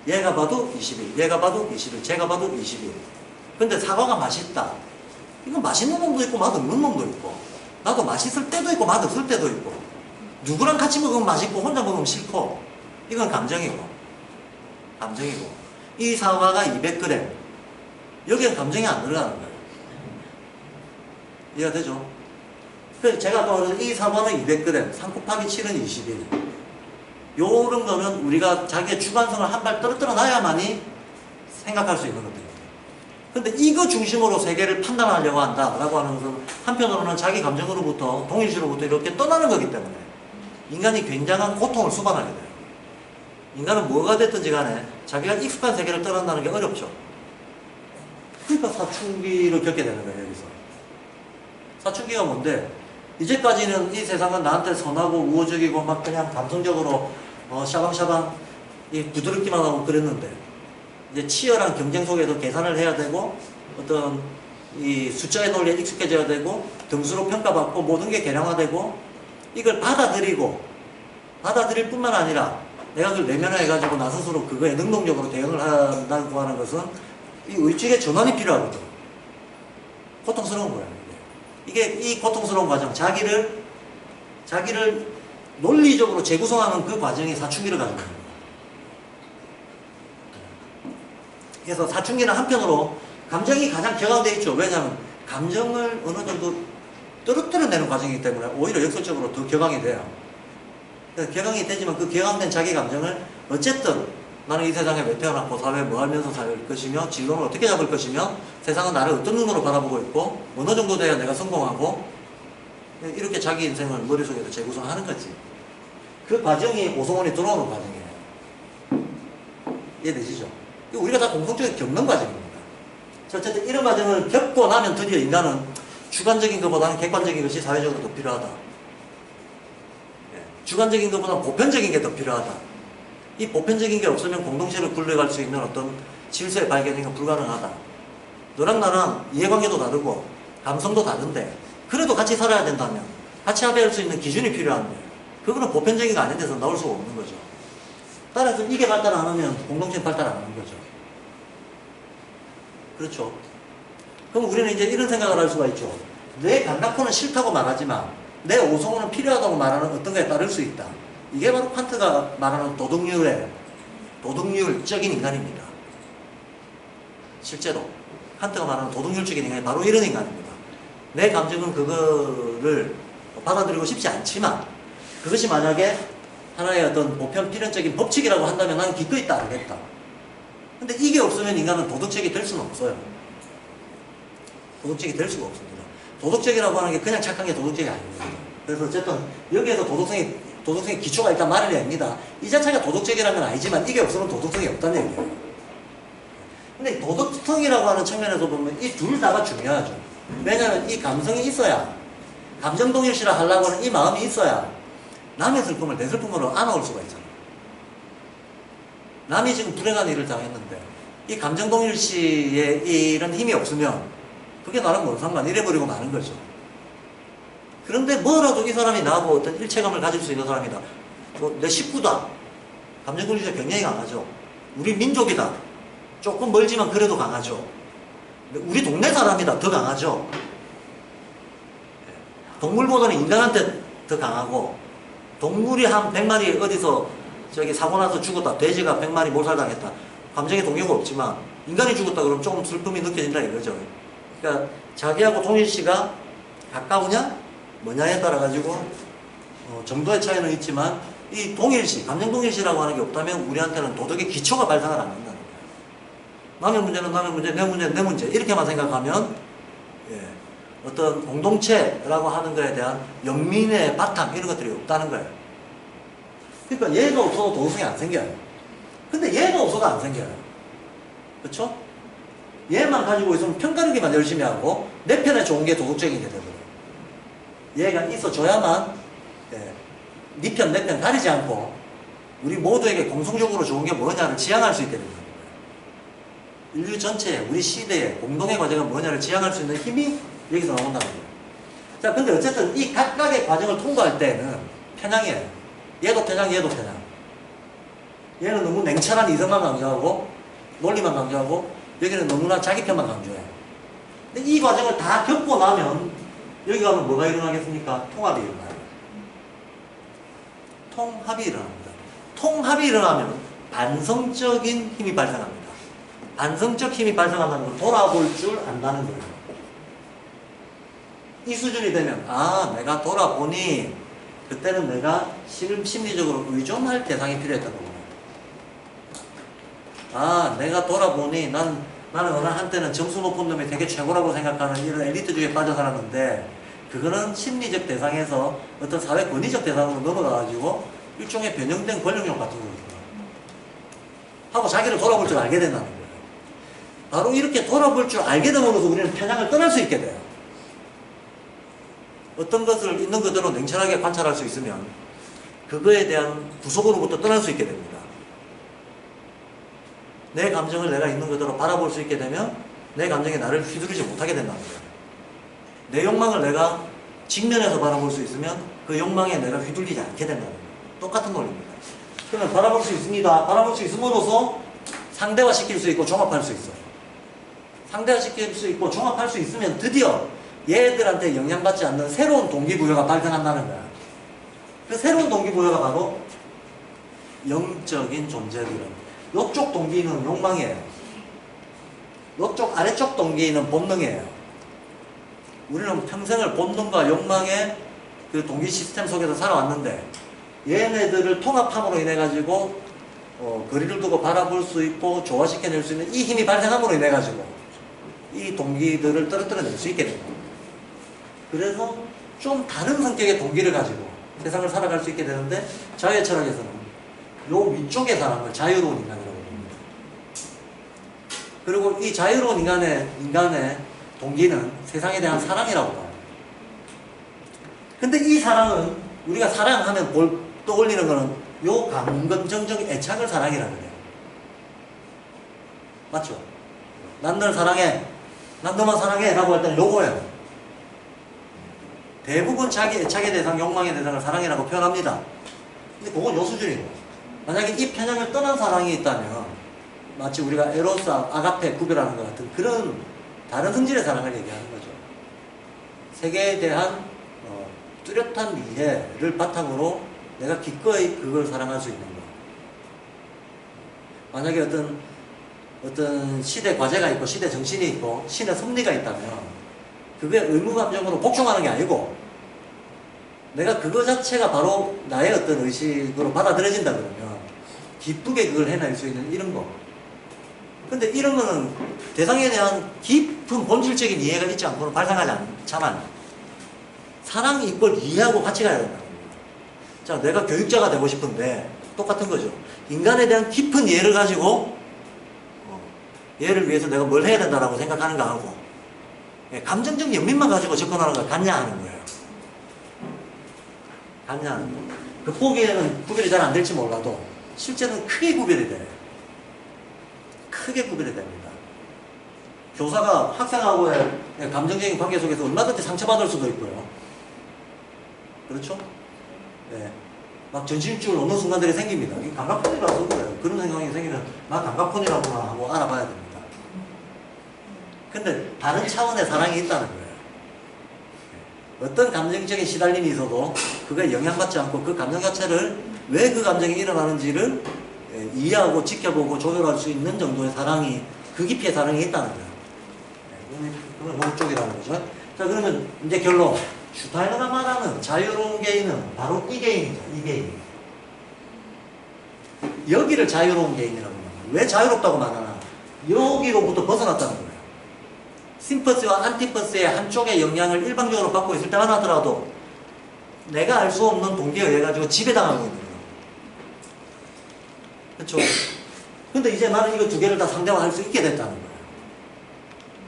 얘가 봐도 21, 얘가 봐도 21, 제가 봐도 21. 근데 사과가 맛있다. 이건 맛있는 놈도 있고 맛없는 놈도 있고, 나도 맛있을 때도 있고 맛없을 때도 있고, 누구랑 같이 먹으면 맛있고 혼자 먹으면 싫고, 이건 감정이고. 이 사과가 200g, 여기엔 감정이 안 들어가는 거예요. 이해가 되죠? 그래서 제가 아까 말한 이 사과는 200g, 3 곱하기 7은 21. 요런 거는 우리가 자기의 주관성을 한 발 떨어뜨려 놔야만이 생각할 수 있는 것들입니다. 근데 이거 중심으로 세계를 판단하려고 한다라고 하는 것은 한편으로는 자기 감정으로부터, 동일시로부터 이렇게 떠나는 거기 때문에 인간이 굉장한 고통을 수반하게 돼요. 인간은 뭐가 됐든지 간에 자기가 익숙한 세계를 떠난다는 게 어렵죠. 그러니까 사춘기를 겪게 되는 거예요, 여기서. 사춘기가 뭔데? 이제까지는 이 세상은 나한테 선하고 우호적이고 막 그냥 감성적으로 샤방샤방 부드럽기만 하고 그랬는데, 이제 치열한 경쟁 속에서 계산을 해야 되고, 어떤 이 숫자의 논리에 익숙해져야 되고, 등수로 평가받고 모든 게 계량화되고, 이걸 받아들일 뿐만 아니라 내가 그걸 내면화해가지고 나 스스로 그거에 능동적으로 대응을 한다고 하는 것은 이 의식의 전환이 필요하거든. 고통스러운 거야. 이게 이 고통스러운 과정, 자기를 논리적으로 재구성하는 그 과정이 사춘기를 가지고 있는 거야. 그래서 사춘기는 한편으로 감정이 가장 격앙되어 있죠. 왜냐하면 감정을 어느 정도 떨어뜨려내는 과정이기 때문에 오히려 역설적으로 더 격앙이 돼요. 격앙이 되지만 그 격앙된 자기 감정을 어쨌든 나는 이 세상에 왜 태어났고 사회에 뭐 하면서 살 것이며 진로를 어떻게 잡을 것이며 세상은 나를 어떤 눈으로 바라보고 있고 어느 정도 돼야 내가 성공하고 이렇게 자기 인생을 머릿속에서 재구성하는 거지. 그 과정이 오성원이 들어오는 과정이에요. 이해되시죠? 우리가 다 공통적으로 겪는 과정입니다. 어쨌든 이런 과정을 겪고 나면 드디어 인간은 주관적인 것보다는 객관적인 것이 사회적으로 더 필요하다. 주관적인 것보다는 보편적인 게 더 필요하다. 이 보편적인 게 없으면 공동체를 굴려갈 수 있는 어떤 질서의 발견이 불가능하다. 너랑 나랑 이해관계도 다르고 감성도 다른데 그래도 같이 살아야 된다면 같이 합의할 수 있는 기준이 필요한데 그거는 보편적인 거 아닌 데서 나올 수가 없는 거죠. 따라서 이게 발달 안 하면 공동체는 발달 안 하는 거죠. 그렇죠. 그럼 우리는 이제 이런 생각을 할 수가 있죠. 내 강락호는 싫다고 말하지만 내 오성호는 필요하다고 말하는 어떤 거에 따를 수 있다. 이게 바로 칸트가 말하는 도덕률적인 인간입니다. 실제로 칸트가 말하는 도덕률적인 인간이 바로 이런 인간입니다. 내 감정은 그거를 받아들이고 싶지 않지만 그것이 만약에 하나의 어떤 보편 필연적인 법칙이라고 한다면 나는 기꺼이 따르겠다. 근데 이게 없으면 인간은 도덕적이 될 수는 없어요. 도덕적이 될 수가 없습니다. 도덕적이라고 하는 게 그냥 착한 게 도덕적이 아닙니다. 그래서 어쨌든 여기에서 도덕성의 기초가 일단 마련됩니다. 이 자체가 도덕적이라는 건 아니지만 이게 없으면 도덕성이 없다는 얘기예요. 근데 도덕성이라고 하는 측면에서 보면 이 둘 다가 중요하죠. 왜냐하면 이 감성이 있어야 감정 동일시라 하려고 하는 이 마음이 있어야 남의 슬픔을 내 슬픔으로 안아올 수가 있잖아요. 남이 지금 불행한 일을 당했는데 이 감정 동일시에 이런 힘이 없으면 그게 나랑 뭔 상관 이래버리고 마는 거죠. 그런데 뭐라도 이 사람이 나하고 어떤 일체감을 가질 수 있는 사람이다. 내 식구다. 감정 동일시가 굉장히 강하죠. 우리 민족이다. 조금 멀지만 그래도 강하죠. 우리 동네 사람이다. 더 강하죠. 동물보다는 인간한테 더 강하고 동물이 한 100마리 어디서 저기 사고 나서 죽었다. 돼지가 100마리 몰살당했다. 감정의 동요가 없지만 인간이 죽었다 그러면 조금 슬픔이 느껴진다 이거죠. 그러니까 자기하고 동일시가 가까우냐 뭐냐에 따라 가지고 정도의 차이는 있지만 이 동일시, 감정 동일시라고 하는 게 없다면 우리한테는 도덕의 기초가 발생을 안 한다는 거예요. 남의 문제는 남의 문제, 내 문제는 내 문제 이렇게만 생각하면 어떤 공동체라고 하는 것에 대한 연민의 바탕 이런 것들이 없다는 거예요. 그러니까 얘가 없어도 도덕성이 안 생겨요. 근데 얘가 없어도 안 생겨요. 그렇죠? 얘만 가지고 있으면 편가르기만 열심히 하고 내 편에 좋은 게 도덕적인 게 되거든요. 얘가 있어줘야만 네 편, 내 편 가리지 않고 우리 모두에게 공통적으로 좋은 게 뭐냐를 지향할 수 있게 되는 거예요. 인류 전체에 우리 시대에 공동의 과제가 뭐냐를 지향할 수 있는 힘이 여기서 나온다는 거예요. 자, 근데 어쨌든 이 각각의 과정을 통과할 때는 편향이에요. 얘도 편향, 얘도 편향. 얘는 너무 냉철한 이성만 강조하고 논리만 강조하고 여기는 너무나 자기 편만 강조해요. 근데 이 과정을 다 겪고 나면 여기 가면 뭐가 일어나겠습니까? 통합이 일어나요. 통합이 일어납니다. 통합이 일어나면 반성적인 힘이 발생합니다. 반성적 힘이 발생한다는 건 돌아볼 줄 안다는 거예요. 이 수준이 되면 내가 돌아보니 그때는 내가 심리적으로 의존할 대상이 필요했던 거구나. 내가 돌아보니 나는 어느 한때는 점수 높은 놈이 되게 최고라고 생각하는 이런 엘리트주의에 빠져 살았는데 그거는 심리적 대상에서 어떤 사회 권위적 대상으로 넘어가가지고 일종의 변형된 권력력 같은 거거든요. 하고 자기를 돌아볼 줄 알게 된다는 거예요. 바로 이렇게 돌아볼 줄 알게 됨으로써 우리는 편향을 떠날 수 있게 돼요. 어떤 것을 있는 그대로 냉철하게 관찰할 수 있으면 그거에 대한 구속으로부터 떠날 수 있게 됩니다. 내 감정을 내가 있는 그대로 바라볼 수 있게 되면 내 감정이 나를 휘두르지 못하게 된다는 거예요. 내 욕망을 내가 직면해서 바라볼 수 있으면 그 욕망에 내가 휘둘리지 않게 된다는 거예요. 똑같은 논리입니다. 그러면 바라볼 수 있습니다. 바라볼 수 있음으로써 상대화시킬 수 있고 종합할 수 있어요. 상대화시킬 수 있고 종합할 수 있으면 드디어 얘들한테 영향받지 않는 새로운 동기부여가 발생한다는 거야. 그 새로운 동기부여가 바로 영적인 존재들은 이쪽 동기는 욕망이에요. 이쪽 아래쪽 동기는 본능이에요. 우리는 평생을 본능과 욕망의 그 동기 시스템 속에서 살아왔는데 얘네들을 통합함으로 인해 가지고 거리를 두고 바라볼 수 있고 조화시켜낼 수 있는 이 힘이 발생함으로 인해 가지고 이 동기들을 떨어뜨려낼 수 있게 됩니다. 그래서 좀 다른 성격의 동기를 가지고 세상을 살아갈 수 있게 되는데 자유의 철학에서는 요 위쪽의 사람을 자유로운 인간이라고 봅니다. 그리고 이 자유로운 인간의 동기는 세상에 대한 사랑이라고 봐요. 근데 이 사랑은 우리가 사랑하면 떠올리는 거는 요 감정적 애착을 사랑이라 그래요. 맞죠? 난 널 사랑해. 난 너만 사랑해. 라고 할 때는 요거예요. 대부분 자기 애착의 대상, 욕망의 대상을 사랑이라고 표현합니다. 근데 그건 요 수준이고. 만약에 이 편향을 떠난 사랑이 있다면 마치 우리가 에로스, 아가페 구별하는 것 같은 그런 다른 성질의 사랑을 얘기하는 거죠. 세계에 대한 뚜렷한 이해를 바탕으로 내가 기꺼이 그걸 사랑할 수 있는 것. 만약에 어떤 시대 과제가 있고 시대 정신이 있고 신의 섭리가 있다면 그게 의무감정으로 복종하는 게 아니고 내가 그거 자체가 바로 나의 어떤 의식으로 받아들여진다 그러면 기쁘게 그걸 해낼 수 있는 이런 거. 근데 이런 거는 대상에 대한 깊은 본질적인 이해가 있지 않고는 발생하지 않잖아요. 사랑 이걸 이해하고 같이 가야 된다는 겁니다. 자, 내가 교육자가 되고 싶은데 똑같은 거죠. 인간에 대한 깊은 이해를 가지고 얘를 위해서 내가 뭘 해야 된다라고 생각하는 거 하고 감정적 연민만 가지고 접근하는 걸 같냐 하는 거예요. 같냐 하는 거. 겉보기에는 구별이 잘 안 될지 몰라도 실제는 크게 구별이 돼요. 크게 구별이 됩니다. 교사가 학생하고의 감정적인 관계 속에서 얼마든지 상처받을 수도 있고요. 그렇죠? 네. 막 전신줄을 놓는 순간들이 생깁니다. 이게 감각폰이라서 그래요. 그런 생각이 생기면 나 감각폰이라구나 하고 알아봐야 됩니다. 근데 다른 차원의 사랑이 있다는 거예요. 어떤 감정적인 시달림이 있어도 그거에 영향받지 않고 그 감정 자체를 왜 그 감정이 일어나는지를 이해하고 지켜보고 조절할 수 있는 정도의 사랑이 그 깊이의 사랑이 있다는 거예요. 그건 어느 쪽이라는 거죠. 자, 그러면 이제 결론. 슈타이너가 말하는 자유로운 개인은 바로 이 개인이죠. 이 개인. 여기를 자유로운 개인이라고 말합니다. 왜 자유롭다고 말하나? 여기로부터 벗어났다는 거예요. 심퍼스와 안티퍼스의 한쪽의 영향을 일방적으로 받고 있을 때만 하더라도 내가 알 수 없는 동기에 의해 가지고 지배당하고 있는 거예요. 그렇죠? 근데 이제 나는 이거 두 개를 다 상대화할 수 있게 됐다는 거예요.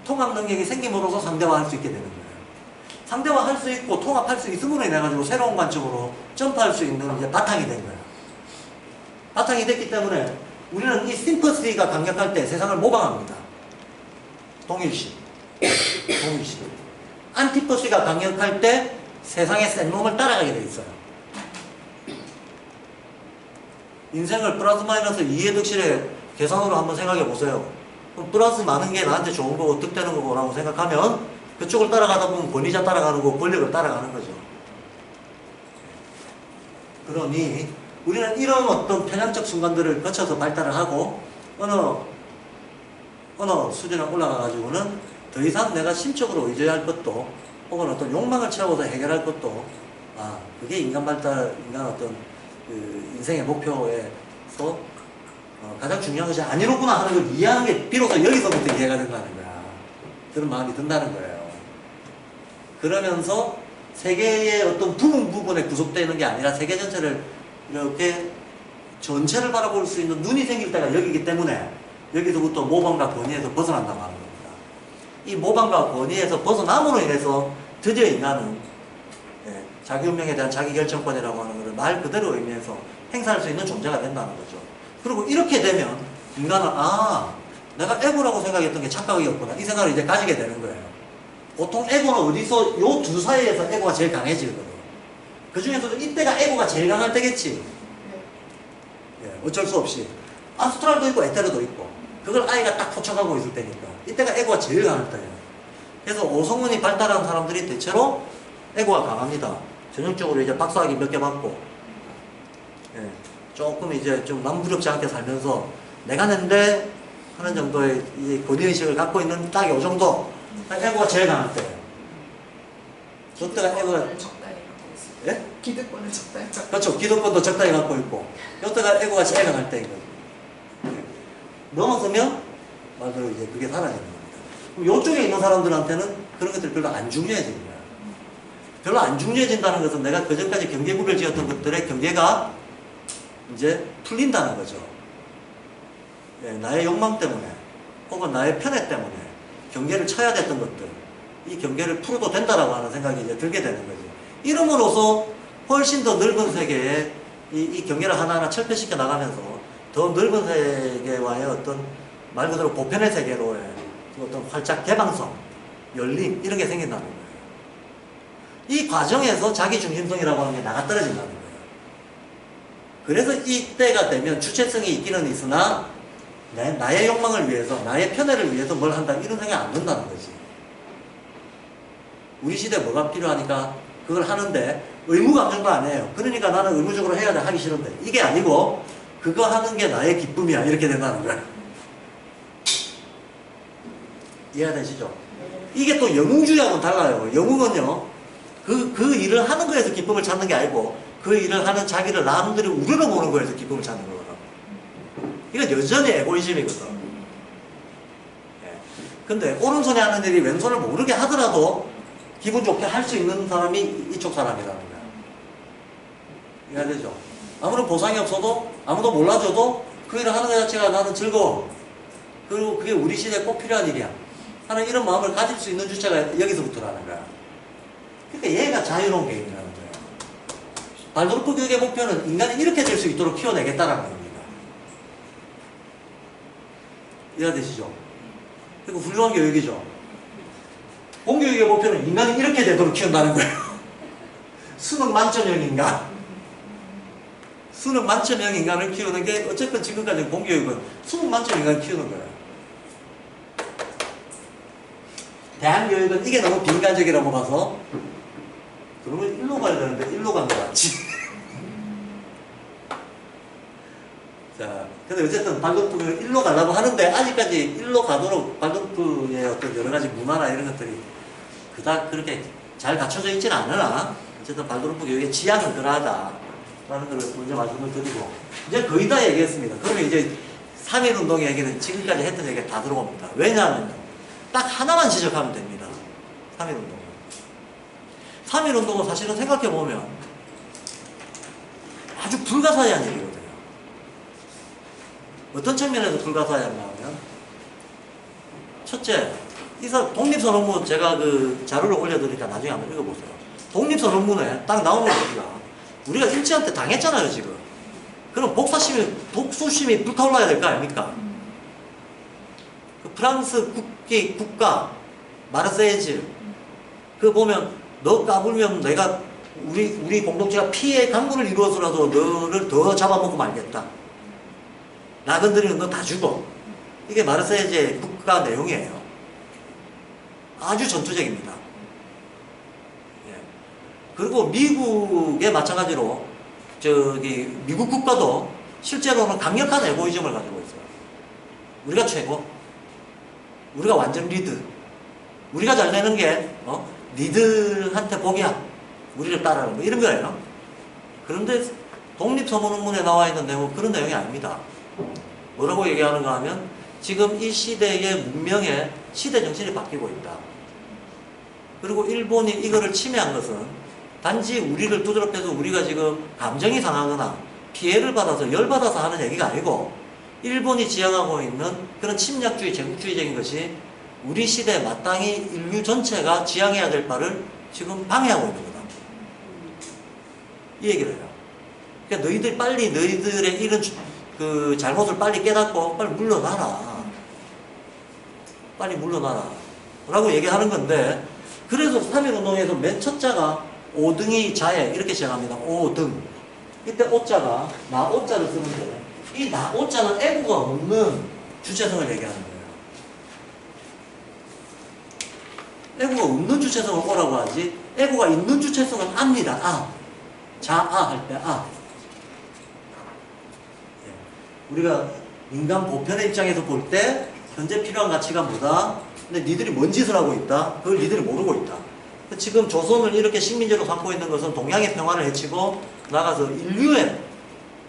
통합 능력이 생김으로써 상대화할 수 있게 되는 거예요. 상대화할 수 있고 통합할 수 있음으로 인해 가지고 새로운 관점으로 점프할 수 있는 이제 바탕이 된 거예요. 바탕이 됐기 때문에 우리는 이 심퍼시가 강력할 때 세상을 모방합니다. 동일시. 동일시. 안티퍼시가 강력할 때 세상의 센 놈을 따라가게 돼 있어요. 인생을 플러스 마이너스 2의 득실의 계산으로 한번 생각해 보세요. 그럼 플러스 많은 게 나한테 좋은 거고 득되는 거라고 생각하면 그쪽을 따라가다 보면 권위자 따라가는 거고 권력을 따라가는 거죠. 그러니 우리는 이런 어떤 편향적 순간들을 거쳐서 발달을 하고 어느 수준에 올라가 가지고는 더 이상 내가 심적으로 의존할 것도 혹은 어떤 욕망을 채워서 해결할 것도 그게 인간 발달, 인간 어떤 그 인생의 목표에서 가장 중요한 것이 아니로구나 하는 걸 이해하는 게 비로소 여기서부터 이해가 된다는 거야. 그런 마음이 든다는 거예요. 그러면서 세계의 어떤 부분에 구속되어 있는 게 아니라 세계 전체를 이렇게 전체를 바라볼 수 있는 눈이 생길 때가 여기이기 때문에 여기서부터 모방과 권위에서 벗어난다고 하는 겁니다. 이 모방과 권위에서 벗어남으로 인해서 드디어 인간은 자기 운명에 대한 자기 결정권이라고 하는 것을 말 그대로 의미해서 행사할 수 있는 존재가 된다는 거죠. 그리고 이렇게 되면 인간은 내가 에고라고 생각했던 게 착각이었구나 이 생각을 이제 가지게 되는 거예요. 보통 에고는 어디서 요 두 사이에서 에고가 제일 강해지거든요. 그 중에서도 이때가 에고가 제일 강할 때겠지. 어쩔 수 없이 아스트랄도 있고 에테르도 있고 그걸 아이가 딱 포착하고 있을 때니까 이때가 에고가 제일 강할 때예요. 그래서 오성문이 발달한 사람들이 대체로 에고가 강합니다. 전형적으로 이제 박사학위 몇 개 받고 조금 이제 좀 남부럽지 않게 살면서 내가 낸데 하는 정도의 이 권위의식을 갖고 있는 딱 요 정도 에고가 제일 강할 때예요. 그때가 에고가 적당히 갖고 있어요. 예? 기득권을 적당히 갖고 그렇죠. 기득권도 적당히 갖고 있고 이때가 에고가 제일 강할 때인 거죠. 넘어서면 말 그대로 이제 그게 사라지는 겁니다. 그럼 이쪽에 있는 사람들한테는 그런 것들이 별로 안 중요해지는 거야. 별로 안 중요해진다는 것은 내가 그전까지 경계구별 지었던 것들의 경계가 이제 풀린다는 거죠. 나의 욕망 때문에 혹은 나의 편애 때문에 경계를 쳐야 됐던 것들 이 경계를 풀어도 된다라고 하는 생각이 이제 들게 되는 거죠. 이름으로써 훨씬 더 넓은 세계에 이 경계를 하나하나 철폐시켜 나가면서 더 넓은 세계와의 어떤 말 그대로 보편의 세계로의 어떤 활짝 개방성, 열림 이런 게 생긴다는 거예요. 이 과정에서 자기 중심성이라고 하는 게 나가떨어진다는 거예요. 그래서 이때가 되면 주체성이 있기는 있으나 나의 욕망을 위해서 나의 편애를 위해서 뭘 한다 이런 생각이 안 든다는 거지. 우리 시대에 뭐가 필요하니까 그걸 하는데 의무 감정도 안 해요. 그러니까 나는 의무적으로 해야 돼 하기 싫은데 이게 아니고 그거 하는 게 나의 기쁨이야 이렇게 된다는 거야. 이해되시죠? 이게 또 영웅주의하고는 달라요. 영웅은요 그 일을 하는 거에서 기쁨을 찾는 게 아니고 그 일을 하는 자기를 남들이 우러러보는 거에서 기쁨을 찾는 거거든. 이건 여전히 에고이즘이거든. 근데 오른손이 하는 일이 왼손을 모르게 하더라도 기분 좋게 할 수 있는 사람이 이쪽 사람이라는 거야. 이해되죠? 아무런 보상이 없어도 아무도 몰라줘도 그 일을 하는 것 자체가 나는 즐거워. 그리고 그게 우리 시대에 꼭 필요한 일이야 하는 이런 마음을 가질 수 있는 주체가 여기서부터라는 거야. 그러니까 얘가 자유로운 개인이라는 거야. 발도르프 교육의 목표는 인간이 이렇게 될 수 있도록 키워내겠다라는 겁니다. 이해되시죠? 그리고 훌륭한 교육이죠. 공교육의 목표는 인간이 이렇게 되도록 키운다는 거예요. 수능 만점형 인간. 수능 만점형 인간을 키우는 게 어쨌든 지금까지 공교육은 수능 만점 인간을 키우는 거예요. 대한교육은 이게 너무 비인간적이라고 봐서 그러면 일로 가야 되는데 일로 간 거 같지. 자, 근데 어쨌든 발도르프는 일로 가려고 하는데 아직까지 일로 가도록 발도르프의 어떤 여러 가지 문화나 이런 것들이 그닥 그렇게 잘 갖춰져 있지는 않으나 어쨌든 발도르프 교육의 지향은 그러하다라는 걸 먼저 말씀을 드리고 이제 거의 다 얘기했습니다. 그러면 이제 3.1운동 얘기는 지금까지 했던 얘기가 다 들어옵니다. 왜냐하면 딱 하나만 지적하면 됩니다. 3.1운동은. 3.1운동은 사실은 생각해보면 아주 불가사의한 일이거든요. 어떤 측면에서 불가사의하냐면 첫째, 독립선언문 제가 그 자료를 올려드리니까 나중에 한번 읽어보세요. 독립선언문에 딱 나오는 얘기가 우리가 일제한테 당했잖아요 지금. 그럼 복수심이 불타올라야 될 거 아닙니까? 그 프랑스 국가 마르세이즈 그 보면 너 까불면 내가 우리 공동체가 피해 강구를 이루어서라도 너를 더 잡아먹고 말겠다. 나 건드리는 너 다 죽어. 이게 마르세이즈의 국가 내용이에요. 아주 전투적입니다. 그리고 미국에 마찬가지로 미국 국가도 실제로는 강력한 에고이즘을 가지고 있어요. 우리가 최고. 우리가 완전 리드. 우리가 잘 되는 게 니들한테 복이야. 우리를 따라하는 거 이런 거예요. 그런데 독립선언문에 나와 있는 내용은 그런 내용이 아닙니다. 뭐라고 얘기하는가 하면 지금 이 시대의 문명의 시대 정신이 바뀌고 있다. 그리고 일본이 이거를 침해한 것은 단지 우리를 두드럽혀서 우리가 지금 감정이 상하거나 피해를 받아서 열받아서 하는 얘기가 아니고 일본이 지향하고 있는 그런 침략주의, 제국주의적인 것이 우리 시대에 마땅히 인류 전체가 지향해야 될 바를 지금 방해하고 있는 거다. 이 얘기를 해요. 그러니까 너희들 빨리 너희들의 이런 그 잘못을 빨리 깨닫고 빨리 물러나라. 빨리 물러나라. 라고 얘기하는 건데, 그래서 3.1운동에서 맨 첫 자가 오등이 자에 이렇게 시작합니다. 오등. 이때 오자가 나 오자를 쓰는데, 이 나 오자는 애고가 없는 주체성을 얘기하는 거예요. 애고가 없는 주체성을 오라고 하지, 애고가 있는 주체성은 압니다. 아. 자아 할 때 아. 우리가 인간 보편의 입장에서 볼 때 현재 필요한 가치가 뭐다? 근데 니들이 뭔 짓을 하고 있다? 그걸 니들이 모르고 있다. 지금 조선을 이렇게 식민지로 삼고 있는 것은 동양의 평화를 해치고 나가서 인류의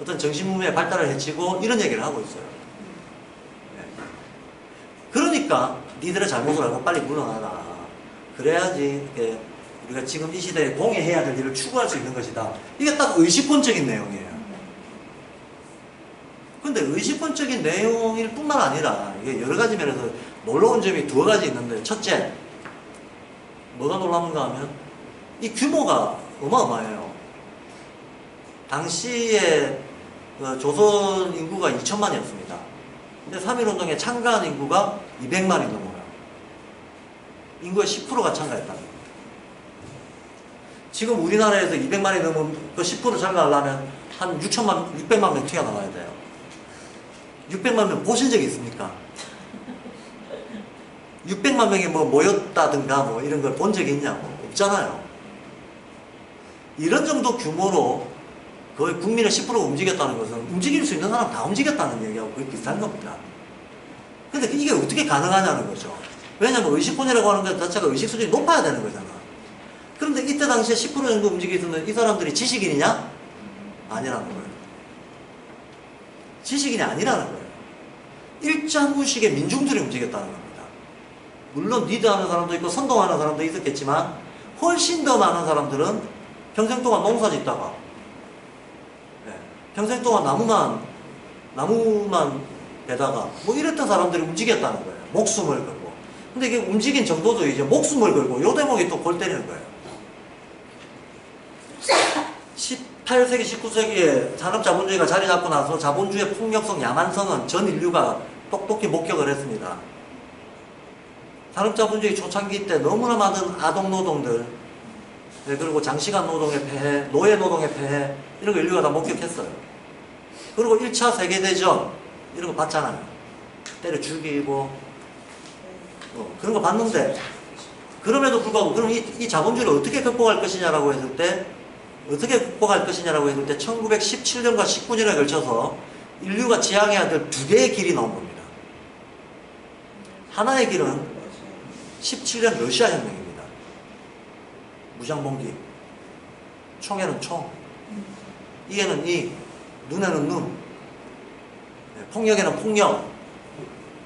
어떤 정신문명의 발달을 해치고 이런 얘기를 하고 있어요. 그러니까 니들의 잘못을 알고 빨리 물러나라. 그래야지 이렇게 우리가 지금 이 시대에 공해해야 될 일을 추구할 수 있는 것이다. 이게 딱 의식본적인 내용이에요. 근데 의식본적인 내용일 뿐만 아니라 이게 여러 가지 면에서 놀라운 점이 두어 가지 있는데, 첫째, 뭐가 놀라운가 하면 이 규모가 어마어마해요. 당시에 조선 인구가 2천만이었습니다. 근데 3.1운동에 참가한 인구가 200만이 넘어요. 인구의 10%가 참가했다는 거예요. 지금 우리나라에서 200만이 넘으면 그 10% 참가하려면 한 600만 명 튀어나와야 돼요. 600만 명 보신 적이 있습니까? 600만 명이 뭐 모였다든가 뭐 이런 걸 본 적이 있냐고. 없잖아요. 이런 정도 규모로 거의 국민의 10% 움직였다는 것은 움직일 수 있는 사람 다 움직였다는 얘기하고 거의 비슷한 겁니다. 근데 이게 어떻게 가능하냐는 거죠. 왜냐면 의식본이라고 하는 것 자체가 의식 수준이 높아야 되는 거잖아. 그런데 이때 당시에 10% 정도 움직이는 이 사람들이 지식인이냐? 아니라는 거예요. 지식인이 아니라는 거예요. 일자무식의 민중들이 움직였다는 겁니다. 물론 리드하는 사람도 있고 선동하는 사람도 있었겠지만 훨씬 더 많은 사람들은 평생 동안 농사 짓다가 평생 동안 나무만 베다가 뭐 이랬던 사람들이 움직였다는 거예요. 목숨을 걸고. 근데 이게 움직인 정도도 이제 목숨을 걸고 요 대목이 또 골 때리는 거예요. 18세기, 19세기에 산업자본주의가 자리 잡고 나서 자본주의의 폭력성, 야만성은 전 인류가 똑똑히 목격을 했습니다. 산업자본주의 초창기 때 너무나 많은 아동노동들, 그리고 장시간 노동의 폐해, 노예 노동의 폐해, 이런 거 인류가 다 목격했어요. 그리고 1차 세계대전, 이런 거 봤잖아요. 때려 죽이고, 그런 거 봤는데, 그럼에도 불구하고, 그럼 이 자본주의를 어떻게 극복할 것이냐라고 했을 때, 1917년과 19년에 걸쳐서 인류가 지향해야 될 두 개의 길이 나온 겁니다. 하나의 길은 17년 러시아 혁명입니다. 무장봉기, 총에는 총, 이에는 이, 눈에는 눈, 폭력에는 폭력,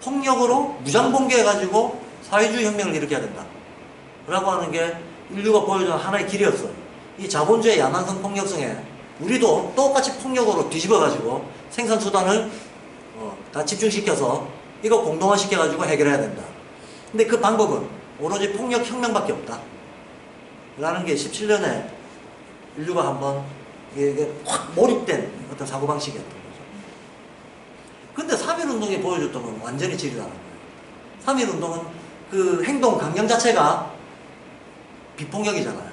폭력으로 무장봉기해가지고 사회주의 혁명을 일으켜야 된다 라고 하는 게 인류가 보여준 하나의 길이었어요. 이 자본주의 야만성 폭력성에 우리도 똑같이 폭력으로 뒤집어가지고 생산수단을 다 집중시켜서 이거 공동화시켜가지고 해결해야 된다. 근데 그 방법은 오로지 폭력 혁명밖에 없다 라는 게 17년에 인류가 한번 이게 확 몰입된 어떤 사고방식이었던 거죠. 근데 3.1운동이 보여줬던 건 완전히 질이라는 거예요. 3.1운동은 그 행동 강령 자체가 비폭력이잖아요.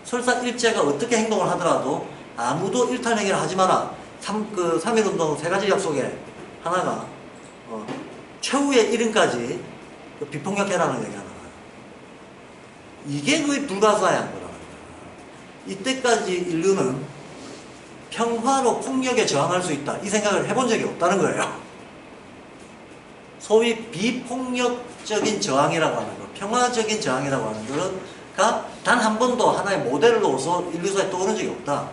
설사 일제가 어떻게 행동을 하더라도 아무도 일탈행위를 하지 마라. 3.1운동 세 가지 약속에 하나가 최후의 1인까지 비폭력해라는 얘기 하나가. 이게 거의 불가사의한 거라는 거예요. 이때까지 인류는 평화로 폭력에 저항할 수 있다. 이 생각을 해본 적이 없다는 거예요. 소위 비폭력적인 저항이라고 하는 것, 평화적인 저항이라고 하는 것가 단 한 번도 하나의 모델로서 인류사에 떠오른 적이 없다.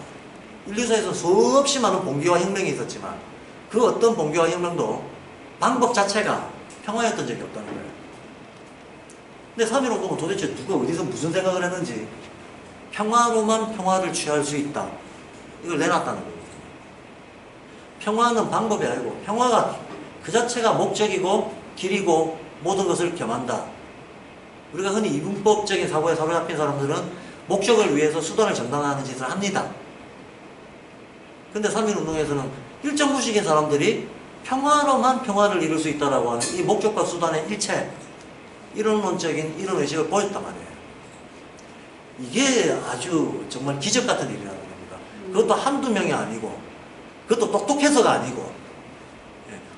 인류사에서 수없이 많은 봉기와 혁명이 있었지만 그 어떤 봉기와 혁명도 방법 자체가 평화였던 적이 없다는 거예요. 근데 3.1운동은 도대체 누가 어디서 무슨 생각을 했는지 평화로만 평화를 취할 수 있다. 이걸 내놨다는 거거든요. 평화는 방법이 아니고 평화가 그 자체가 목적이고 길이고 모든 것을 겸한다. 우리가 흔히 이분법적인 사고에 사로잡힌 사람들은 목적을 위해서 수단을 정당화하는 짓을 합니다. 근데 3.1운동에서는 일정 무식인 사람들이 평화로만 평화를 이룰 수 있다라고 하는 이 목적과 수단의 일체, 이론론적인 이런 의식을 보였단 말이에요. 이게 아주 정말 기적 같은 일이라는 겁니다. 그것도 한두 명이 아니고, 그것도 똑똑해서가 아니고,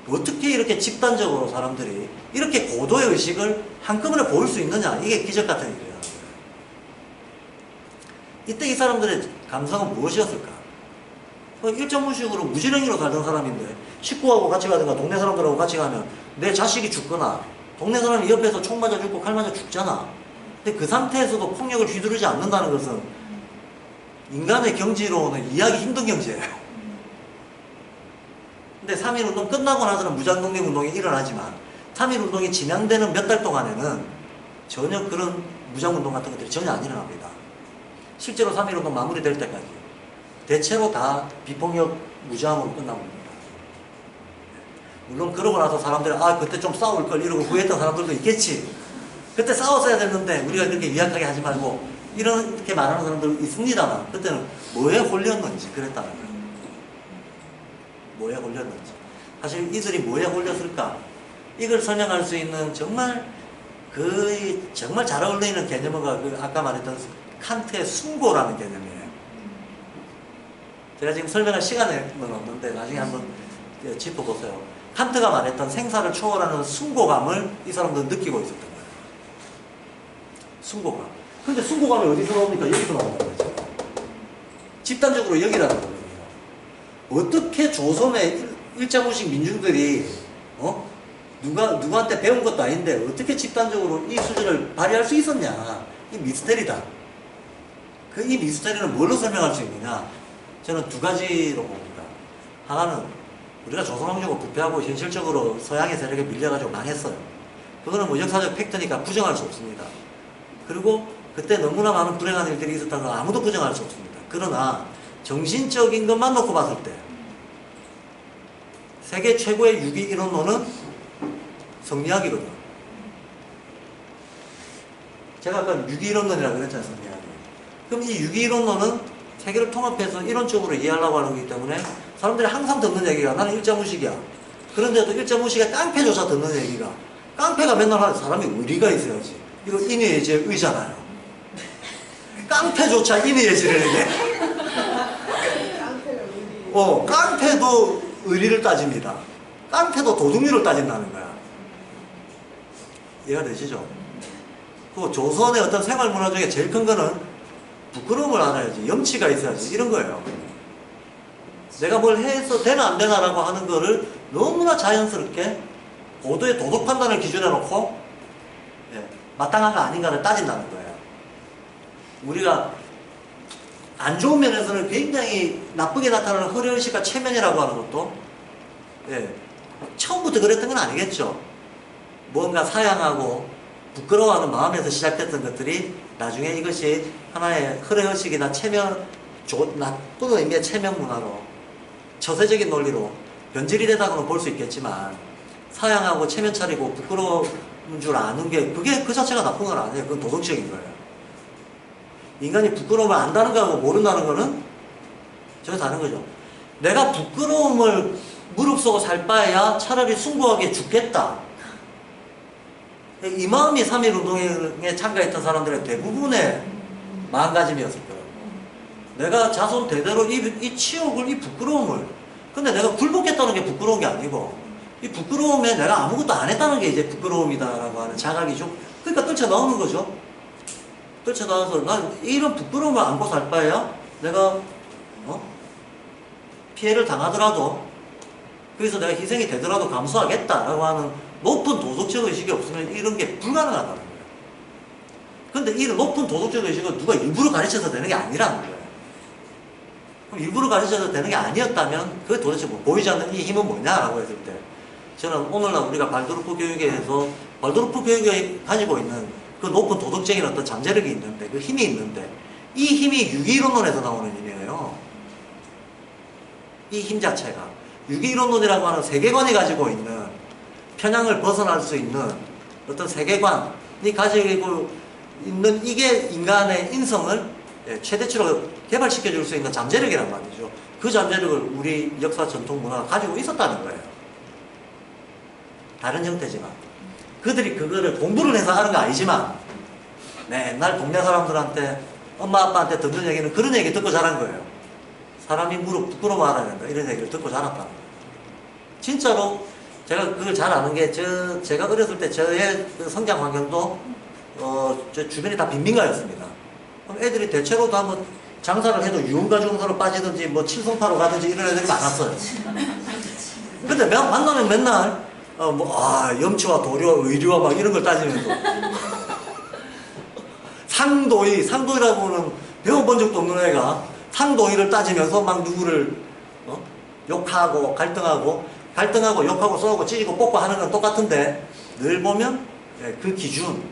어떻게 이렇게 집단적으로 사람들이 이렇게 고도의 의식을 한꺼번에 보일 수 있느냐, 이게 기적 같은 일이라는 거예요. 이때 이 사람들의 감성은 무엇이었을까? 일정 무식으로 무지랭이로 살던 사람인데 식구하고 같이 가든가 동네 사람들하고 같이 가면 내 자식이 죽거나 동네 사람이 옆에서 총 맞아 죽고 칼 맞아 죽잖아. 근데 그 상태에서도 폭력을 휘두르지 않는다는 것은 인간의 경지로는 이해하기 힘든 경지예요. 근데 3.1운동 끝나고 나서는 무장독립운동이 일어나지만 3.1운동이 진행되는 몇 달 동안에는 전혀 그런 무장운동 같은 것들이 전혀 안 일어납니다. 실제로 3.1운동 마무리될 때까지 대체로 다 비폭력 무장으로 끝나버립니다. 물론 그러고 나서 사람들이 그때 좀 싸울 걸 이러고 후회했던 사람들도 있겠지. 그때 싸웠어야 됐는데 우리가 그렇게 미약하게 하지 말고 이렇게 말하는 사람도 있습니다만 그때는 뭐에 홀렸는지 그랬다는 거예요. 뭐에 홀렸는지. 사실 이들이 뭐에 홀렸을까? 이걸 설명할 수 있는 정말 정말 잘 어울리는 개념어가 아까 말했던 칸트의 숭고라는 개념이에요. 제가 지금 설명할 시간은 없는데 나중에 한번 짚어보세요. 칸트가 말했던 생사를 초월하는 숭고감을 이 사람들은 느끼고 있었던 거예요. 숭고감. 근데 숭고감이 어디서 나옵니까? 여기서 나오는 거죠. 집단적으로 여기라는 거거든요. 어떻게 조선의 일자무식 민중들이 누구한테 배운 것도 아닌데 어떻게 집단적으로 이 수준을 발휘할 수 있었냐? 이 미스테리다. 이 미스테리는 뭘로 설명할 수 있느냐? 저는 두 가지로 봅니다. 하나는 우리가 조선왕조가 부패하고 현실적으로 서양의 세력에 밀려가지고 망했어요. 그거는 뭐 역사적 팩트니까 부정할 수 없습니다. 그리고 그때 너무나 많은 불행한 일들이 있었다는 건 아무도 부정할 수 없습니다. 그러나 정신적인 것만 놓고 봤을 때 세계 최고의 유기 이론론은 성리학이거든요. 제가 아까 유기 이론론이라고 그랬잖아요. 성리학이. 그럼 이 유기 이론론은 세계를 통합해서 이론적으로 이해하려고 하는 거기 때문에 사람들이 항상 듣는 얘기가 나는 일자무식이야. 그런데도 일자무식의 깡패조차 듣는 얘기가 깡패가 맨날 하는 사람이 의리가 있어야지. 이거 인의예지의 의잖아요. 깡패조차 인의예지를 해. 깡패도 의리를 따집니다. 깡패도 도덕률을 따진다는 거야. 이해가 되시죠? 그 조선의 어떤 생활 문화 중에 제일 큰 거는 부끄러움을 알아야지, 염치가 있어야지, 이런 거예요. 내가 뭘 해서 되나 안 되나라고 하는 거를 너무나 자연스럽게 고도의 도덕 판단을 기준에 놓고 마땅한가 아닌가를 따진다는 거예요. 우리가 안 좋은 면에서는 굉장히 나쁘게 나타나는 허례의식과 체면이라고 하는 것도 처음부터 그랬던 건 아니겠죠. 뭔가 사양하고 부끄러워하는 마음에서 시작됐던 것들이 나중에 이것이 하나의 허례의식이나 체면, 나쁜 의미의 체면 문화로 처세적인 논리로 변질이 되다고는 볼 수 있겠지만 사양하고 체면 차리고 부끄러운 줄 아는 게 그게 그 자체가 나쁜 건 아니에요. 그건 도덕적인 거예요. 인간이 부끄러움을 안다는 거하고 모른다는 거는 전혀 다른 거죠. 내가 부끄러움을 무릅쓰고 살 바에야 차라리 숭고하게 죽겠다. 이 마음이 3.1운동에 참가했던 사람들의 대부분의 마음가짐이었을 거예요. 내가 자손 대대로 이 치욕을, 이 부끄러움을, 근데 내가 굴복했다는 게 부끄러운 게 아니고 이 부끄러움에 내가 아무것도 안 했다는 게 이제 부끄러움이다라고 하는 자각이 좀, 그러니까 떨쳐나오는 거죠. 떨쳐나와서 난 이런 부끄러움을 안고 살 바에야 내가 피해를 당하더라도 그래서 내가 희생이 되더라도 감수하겠다라고 하는 높은 도덕적 의식이 없으면 이런 게 불가능하다는 거예요. 근데 이 높은 도덕적 의식은 누가 일부러 가르쳐서 되는 게 아니라는 거예요. 그럼 일부러 가르쳐서 되는 게 아니었다면 그게 도대체 뭐 보이지 않는 이 힘은 뭐냐라고 했을 때 저는 오늘날 우리가 발도르프 교육에서 발도르프 교육이 가지고 있는 그 높은 도덕적인 어떤 잠재력이 있는데 그 힘이 있는데 이 힘이 유기이론론에서 나오는 힘이에요. 이 힘 자체가 유기이론론이라고 하는 세계관이 가지고 있는 편향을 벗어날 수 있는 어떤 세계관이 가지고 있는 이게 인간의 인성을 최대치로 개발시켜 줄 수 있는 잠재력이란 말이죠. 그 잠재력을 우리 역사 전통 문화가 가지고 있었다는 거예요. 다른 형태지만 그들이 그거를 공부를 해서 하는 거 아니지만 맨날 동네 사람들한테 엄마 아빠한테 듣는 얘기는 그런 얘기 듣고 자란 거예요. 사람이 무릎 부끄러워하라 된다 이런 얘기를 듣고 자랐다는 거예요. 진짜로 제가 그걸 잘 아는 게 제가 어렸을 때 저의 그 성장 환경도 저 주변이 다 빈민가였습니다. 그럼 애들이 대체로 다 뭐 장사를 해도 유흥가정사로 빠지든지 뭐 칠성파로 가든지 이런 애들이 많았어요. 근데 내가 만나면 맨날 염치와 도리와 의리와 막 이런 걸 따지면서 상도이라고는 배워본 적도 없는 애가 상도이를 따지면서 막 누구를 욕하고 갈등하고 욕하고 쏘고 찢고 뽑고 하는 건 똑같은데 늘 보면 그 기준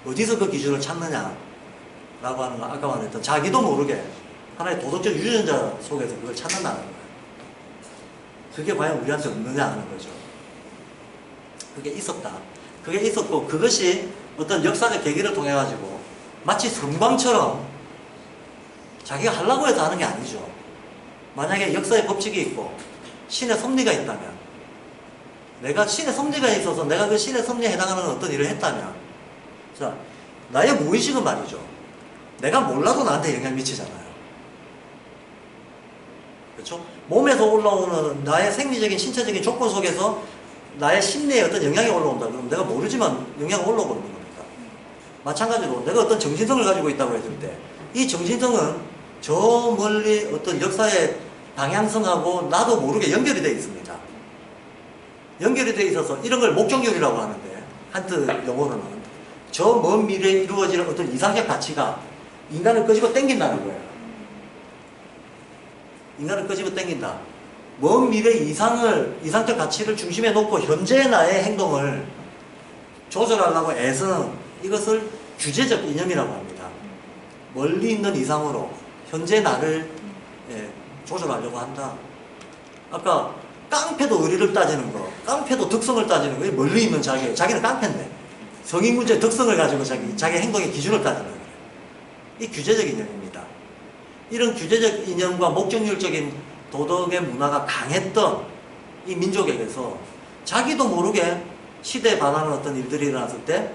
어디서 그 기준을 찾느냐 라고 하는 거 아까 말했던 자기도 모르게 하나의 도덕적 유전자 속에서 그걸 찾는다는 거예요. 그게 과연 우리한테 없느냐 하는 거죠. 그게 있었다. 그게 있었고 그것이 어떤 역사적 계기를 통해 가지고 마치 성광처럼 자기가 하려고 해서 하는 게 아니죠. 만약에 역사의 법칙이 있고 신의 섭리가 있다면 내가 신의 섭리가 있어서 내가 그 신의 섭리에 해당하는 어떤 일을 했다면 자 나의 무의식은 말이죠. 내가 몰라도 나한테 영향 미치잖아요. 그렇죠? 몸에서 올라오는 나의 생리적인 신체적인 조건 속에서 나의 심리에 어떤 영향이 올라온다. 그럼 내가 모르지만 영향이 올라오는 겁니다. 마찬가지로 내가 어떤 정신성을 가지고 있다고 했을 때 이 정신성은 저 멀리 어떤 역사의 방향성하고 나도 모르게 연결이 되어 있습니다. 연결이 되어 있어서 이런 걸 목적률이라고 하는데 한트 용어로는 저 먼 미래에 이루어지는 어떤 이상적 가치가 인간을 끄집어 당긴다는 거예요. 인간을 끄집어 당긴다. 먼 미래 이상적 가치를 중심에 놓고 현재 나의 행동을 조절하려고 애쓰는 이것을 규제적 이념이라고 합니다. 멀리 있는 이상으로 현재 나를 조절하려고 한다. 아까 깡패도 의리를 따지는 거, 깡패도 덕성을 따지는 거, 멀리 있는 자기는 깡패인데 성인 문제 덕성을 가지고 자기 행동의 기준을 따지는 거예요. 이 규제적 이념입니다. 이런 규제적 이념과 목적률적인 도덕의 문화가 강했던 이 민족에게서 자기도 모르게 시대에 반하는 어떤 일들이 일어났을 때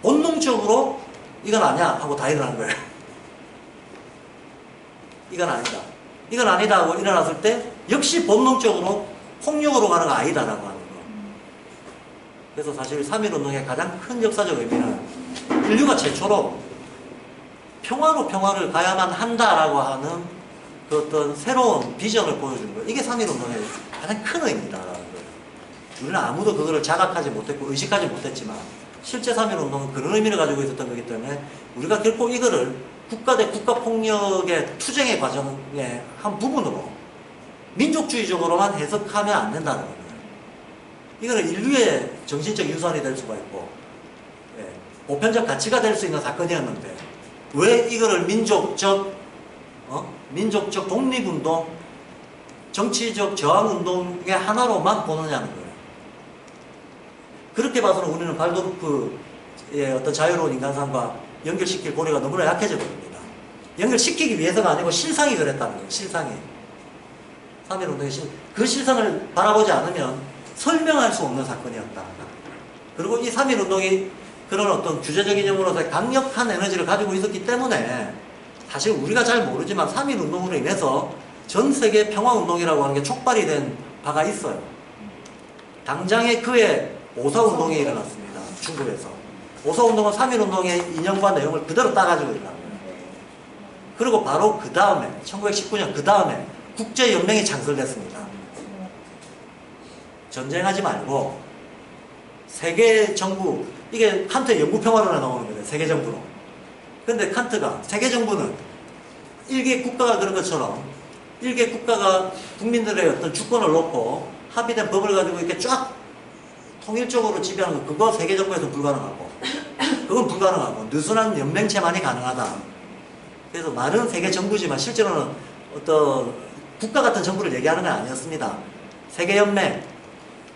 본능적으로 이건 아니야 하고 다 일어난 거예요. 이건 아니다. 이건 아니다 하고 일어났을 때 역시 본능적으로 폭력으로 가는 거 아니다라고 하는 거. 그래서 사실 3.1운동의 가장 큰 역사적 의미는 인류가 최초로 평화를 가야만 한다라고 하는 그 어떤 새로운 비전을 보여주는 거예요. 이게 3.1운동의 가장 큰 의미다라는 거예요. 우리는 아무도 그거를 자각하지 못했고 의식하지 못했지만 실제 3.1운동은 그런 의미를 가지고 있었던 거기 때문에 우리가 결코 이거를 국가 대 국가 폭력의 투쟁의 과정의 한 부분으로 민족주의적으로만 해석하면 안 된다는 거예요. 이거는 인류의 정신적 유산이 될 수가 있고 보편적 가치가 될 수 있는 사건이었는데 왜 이거를 민족적 독립운동, 정치적 저항운동의 하나로만 보느냐는 거예요. 그렇게 봐서는 우리는 발도르프의 어떤 자유로운 인간상과 연결시킬 고리가 너무나 약해져 버립니다. 연결시키기 위해서가 아니고 실상이 그랬다는 거예요. 실상이. 3.1운동의 그 실상을 바라보지 않으면 설명할 수 없는 사건이었다. 그리고 이 3.1운동이 그런 어떤 규제적 이념으로서의 강력한 에너지를 가지고 있었기 때문에 사실 우리가 잘 모르지만 3.1운동으로 인해서 전 세계 평화운동이라고 하는 게 촉발이 된 바가 있어요. 당장에 그의 오사운동이 일어났습니다. 중국에서. 오사운동은 3.1운동의 이념과 내용을 그대로 따가지고 일어난 거예요. 그리고 바로 그 다음에 1919년 그 다음에 국제연맹이 창설됐습니다. 전쟁하지 말고 세계 정부, 이게 칸트의 영구평화론에 나오는 거예요. 세계 정부로. 근데 칸트가 세계 정부는 일개 국가가 그런 것처럼 일개 국가가 국민들의 어떤 주권을 놓고 합의된 법을 가지고 이렇게 쫙 통일적으로 지배하는 거, 그거 세계 정부에서 불가능하고 그건 불가능하고 느슨한 연맹체만이 가능하다. 그래서 말은 세계 정부지만 실제로는 어떤 국가 같은 정부를 얘기하는 건 아니었습니다. 세계연맹.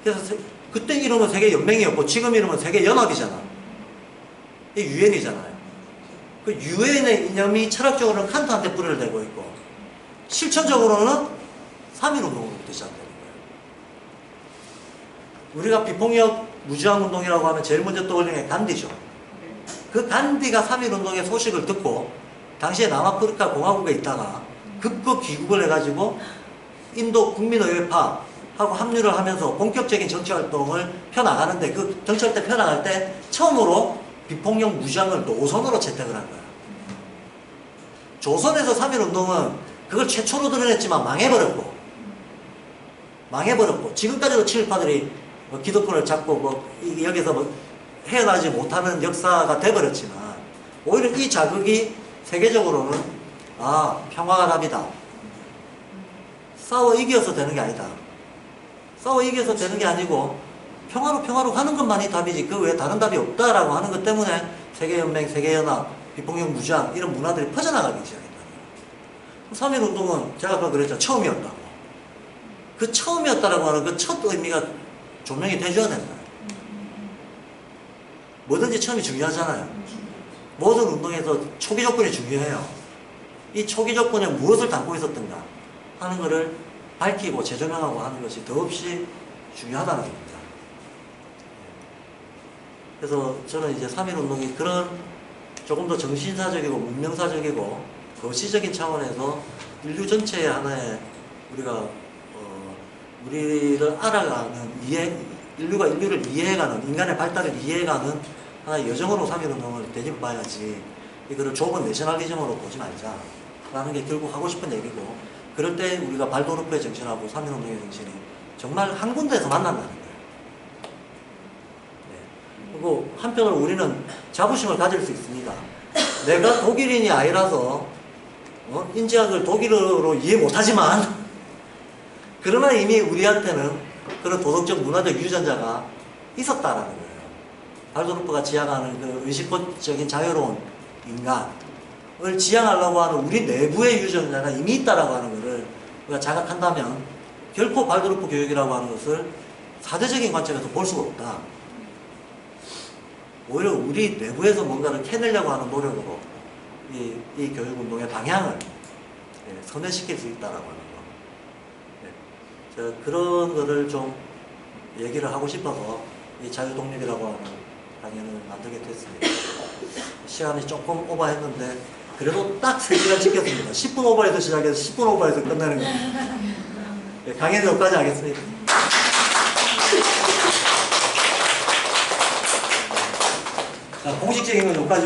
그래서 그때 이름은 세계연맹이었고 지금 이름은 세계연합이잖아. 이 유엔이잖아요. 그 유엔의 이념이 철학적으로는 칸트한테 뿌리를 대고 있고 실천적으로는 3.1운동으로부터 시작되는 거예요. 우리가 비폭력 무저항운동이라고 하면 제일 먼저 떠올리는 게 간디죠. 그 간디가 3.1운동의 소식을 듣고 당시에 남아프리카 공화국에 있다가 급급 귀국을 해가지고 인도 국민의회파하고 합류를 하면서 본격적인 정치활동을 펴나가는데 그 정치활동 펴나갈 때 처음으로 비폭력 무장을 노선으로 채택을 한 거야. 조선에서 3.1운동은 그걸 최초로 드러냈지만 망해버렸고 지금까지도 친일파들이 기득권을 잡고 여기서 헤어나지 못하는 역사가 돼버렸지만 오히려 이 자극이 세계적으로는 평화가 답이다. 싸워 이겨서 되는 게 아니다. 싸워 이겨서 되는 게 아니고 평화로 가는 것만이 답이지 그 외에 다른 답이 없다라고 하는 것 때문에 세계연맹, 세계연합, 비폭력 무장 이런 문화들이 퍼져나가기 시작했다. 3.1운동은 제가 아까 그랬죠. 처음이었다고. 그 처음이었다라고 하는 그 첫 의미가 조명이 돼줘야 된다. 뭐든지 처음이 중요하잖아요. 모든 운동에서 초기 조건이 중요해요. 이 초기 조건에 무엇을 담고 있었던가 하는 것을 밝히고 재조명하고 하는 것이 더없이 중요하다는 겁니다. 그래서 저는 이제 3.1운동이 그런 조금 더 정신사적이고 문명사적이고 거시적인 차원에서 인류 전체의 하나의 우리를 알아가는 인류가 인류를 이해해가는 인간의 발달을 이해해가는 하나의 여정으로 3.1운동을 되짚어봐야지 이거를 좁은 내셔널리즘으로 보지 말자라는 게 결국 하고 싶은 얘기고 그럴 때 우리가 발도르프의 정신하고 3.1운동의 정신이 정말 한 군데에서 만난다는 거예요. 그리고 한편으로 우리는 자부심을 가질 수 있습니다. 내가 독일인이 아니라서 인지학을 독일어로 이해 못하지만 그러나 이미 우리한테는 그런 도덕적 문화적 유전자가 있었다라는 거예요. 발도르프가 지향하는 그 의식적인 자유로운 인간을 지향하려고 하는 우리 내부의 유전자가 이미 있다라고 하는 것을 우리가 자각한다면 결코 발도르프 교육이라고 하는 것을 사대적인 관점에서 볼 수가 없다. 오히려 우리 내부에서 뭔가를 캐내려고 하는 노력으로 이 교육운동의 방향을 선회시킬 수 있다라고 하는 거. 제가 그런 거를 좀 얘기를 하고 싶어서 이 자유독립이라고 하는 강연을 만들게 됐습니다. 시간이 조금 오버했는데 그래도 딱 3시간 지켰습니다. 10분 오버해서 시작해서 10분 오버해서 끝나는 겁니다. 강연은 여기까지 하겠습니다. 자, 공식적인 건 여기까지고